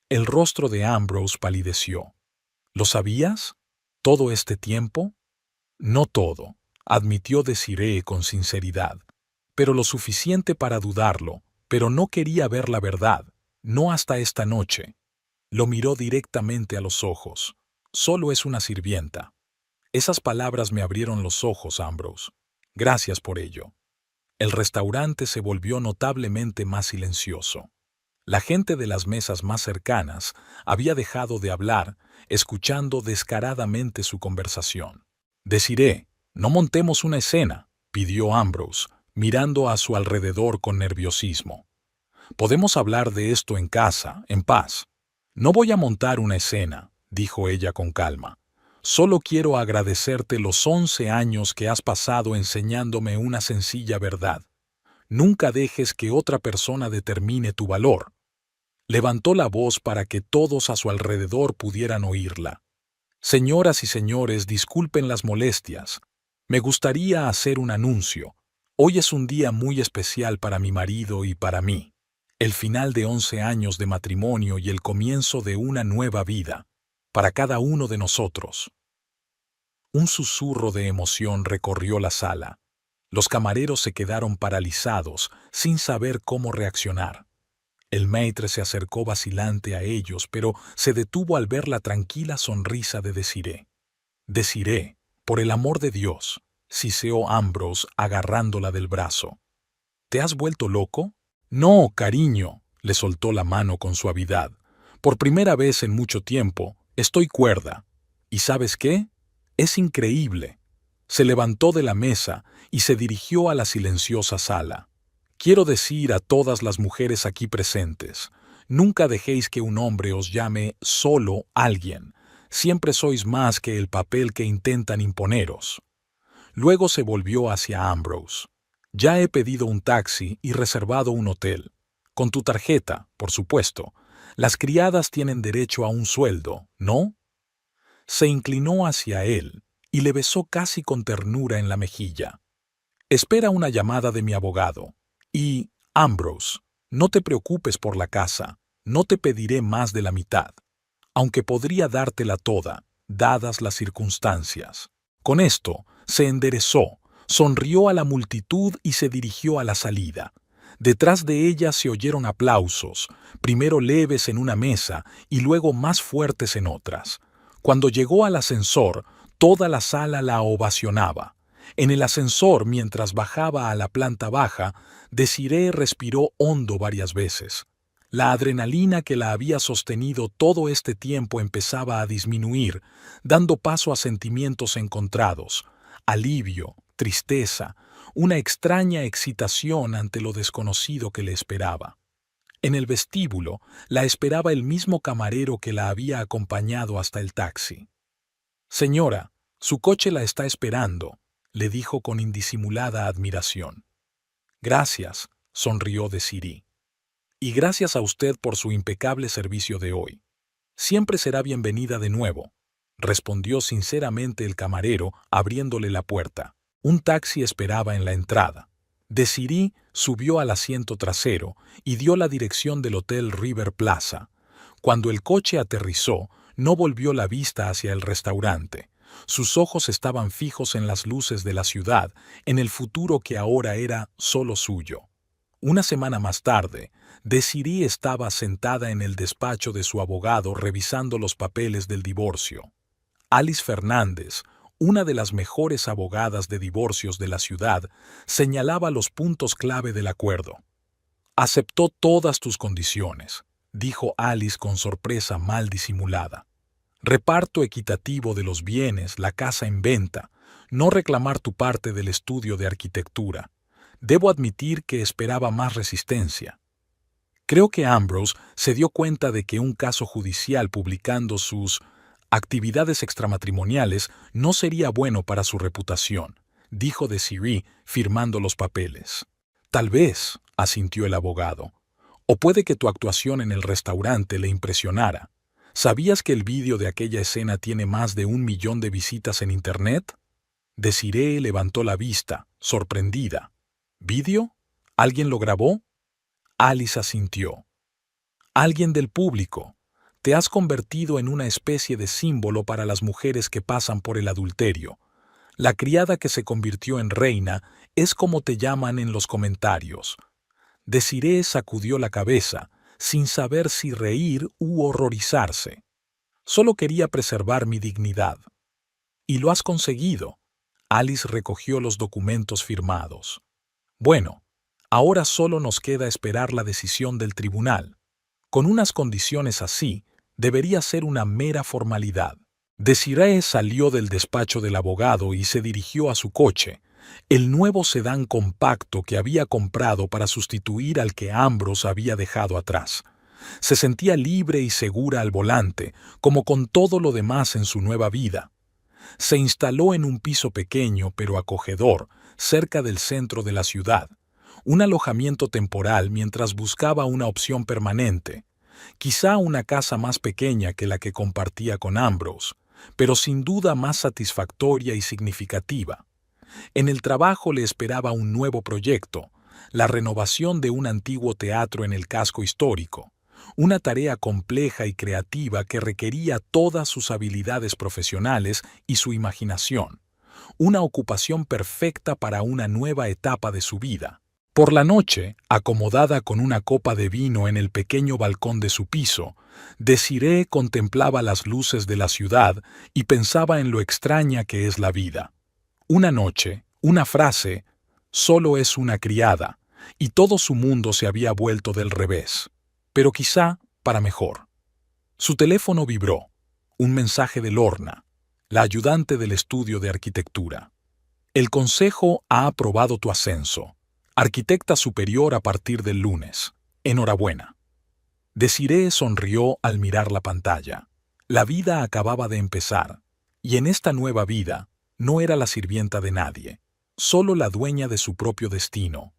El rostro de Ambrose palideció. «¿Lo sabías? ¿Todo este tiempo?» «No todo», admitió Desiree con sinceridad, «pero lo suficiente para dudarlo, pero no quería ver la verdad, no hasta esta noche». Lo miró directamente a los ojos. «Solo es una sirvienta». Esas palabras me abrieron los ojos, Ambrose. Gracias por ello. El restaurante se volvió notablemente más silencioso. La gente de las mesas más cercanas había dejado de hablar, escuchando descaradamente su conversación. «Desiree, no montemos una escena», pidió Ambrose, mirando a su alrededor con nerviosismo. «Podemos hablar de esto en casa, en paz». «No voy a montar una escena», dijo ella con calma. «Solo quiero agradecerte los 11 años que has pasado enseñándome una sencilla verdad. Nunca dejes que otra persona determine tu valor». Levantó la voz para que todos a su alrededor pudieran oírla. «Señoras y señores, disculpen las molestias. Me gustaría hacer un anuncio. Hoy es un día muy especial para mi marido y para mí. El final de 11 años de matrimonio y el comienzo de una nueva vida, para cada uno de nosotros». Un susurro de emoción recorrió la sala. Los camareros se quedaron paralizados, sin saber cómo reaccionar. El maître se acercó vacilante a ellos, pero se detuvo al ver la tranquila sonrisa de Desiree. «Desiree, por el amor de Dios», siseó Ambrose agarrándola del brazo. «¿Te has vuelto loco?» «No, cariño», le soltó la mano con suavidad. «Por primera vez en mucho tiempo, estoy cuerda. ¿Y sabes qué? Es increíble». Se levantó de la mesa y se dirigió a la silenciosa sala. «Quiero decir a todas las mujeres aquí presentes, nunca dejéis que un hombre os llame solo alguien. Siempre sois más que el papel que intentan imponeros». Luego se volvió hacia Ambrose. «Ya he pedido un taxi y reservado un hotel. Con tu tarjeta, por supuesto. Las criadas tienen derecho a un sueldo, ¿no?» Se inclinó hacia él y le besó casi con ternura en la mejilla. «Espera una llamada de mi abogado. Y, Ambrose, no te preocupes por la casa. No te pediré más de la mitad, aunque podría dártela toda, dadas las circunstancias». Con esto, se enderezó, sonrió a la multitud y se dirigió a la salida. Detrás de ella se oyeron aplausos, primero leves en una mesa y luego más fuertes en otras. Cuando llegó al ascensor, toda la sala la ovacionaba. En el ascensor, mientras bajaba a la planta baja, Desiree respiró hondo varias veces. La adrenalina que la había sostenido todo este tiempo empezaba a disminuir, dando paso a sentimientos encontrados: alivio, tristeza, una extraña excitación ante lo desconocido que le esperaba. En el vestíbulo la esperaba el mismo camarero que la había acompañado hasta el taxi. «Señora, su coche la está esperando», le dijo con indisimulada admiración. «Gracias», sonrió Desiree. «Y gracias a usted por su impecable servicio de hoy. Siempre será bienvenida de nuevo», respondió sinceramente el camarero, abriéndole la puerta. Un taxi esperaba en la entrada. Desiree subió al asiento trasero y dio la dirección del Hotel River Plaza. Cuando el coche aterrizó, no volvió la vista hacia el restaurante. Sus ojos estaban fijos en las luces de la ciudad, en el futuro que ahora era solo suyo. Una semana más tarde, Desiree estaba sentada en el despacho de su abogado revisando los papeles del divorcio. Alice Fernández, una de las mejores abogadas de divorcios de la ciudad, señalaba los puntos clave del acuerdo. «Aceptó todas tus condiciones», dijo Alice con sorpresa mal disimulada. «Reparto equitativo de los bienes, la casa en venta, no reclamar tu parte del estudio de arquitectura. Debo admitir que esperaba más resistencia». Creo que Ambrose se dio cuenta de que un caso judicial publicando sus actividades extramatrimoniales no sería bueno para su reputación, dijo Desiree, firmando los papeles. «Tal vez», asintió el abogado. «O puede que tu actuación en el restaurante le impresionara. ¿Sabías que el vídeo de aquella escena tiene más de 1 millón de visitas en Internet?» Desiree levantó la vista, sorprendida. «¿Vídeo? ¿Alguien lo grabó?» Alice asintió. «Alguien del público. Te has convertido en una especie de símbolo para las mujeres que pasan por el adulterio. La criada que se convirtió en reina es como te llaman en los comentarios». Desiree sacudió la cabeza, sin saber si reír u horrorizarse. «Solo quería preservar mi dignidad». «Y lo has conseguido». Alice recogió los documentos firmados. «Bueno, ahora solo nos queda esperar la decisión del tribunal. Con unas condiciones así, debería ser una mera formalidad». Desiree salió del despacho del abogado y se dirigió a su coche, el nuevo sedán compacto que había comprado para sustituir al que Ambrose había dejado atrás. Se sentía libre y segura al volante, como con todo lo demás en su nueva vida. Se instaló en un piso pequeño pero acogedor, cerca del centro de la ciudad, un alojamiento temporal mientras buscaba una opción permanente, quizá una casa más pequeña que la que compartía con Ambrose, pero sin duda más satisfactoria y significativa. En el trabajo le esperaba un nuevo proyecto, la renovación de un antiguo teatro en el casco histórico, una tarea compleja y creativa que requería todas sus habilidades profesionales y su imaginación, una ocupación perfecta para una nueva etapa de su vida. Por la noche, acomodada con una copa de vino en el pequeño balcón de su piso, Desirée contemplaba las luces de la ciudad y pensaba en lo extraña que es la vida. Una noche, una frase, solo es una criada, y todo su mundo se había vuelto del revés, pero quizá para mejor. Su teléfono vibró, un mensaje de Lorna, la ayudante del estudio de arquitectura. El consejo ha aprobado tu ascenso. Arquitecta superior a partir del lunes. Enhorabuena. Desirée sonrió al mirar la pantalla. La vida acababa de empezar, y en esta nueva vida no era la sirvienta de nadie, solo la dueña de su propio destino,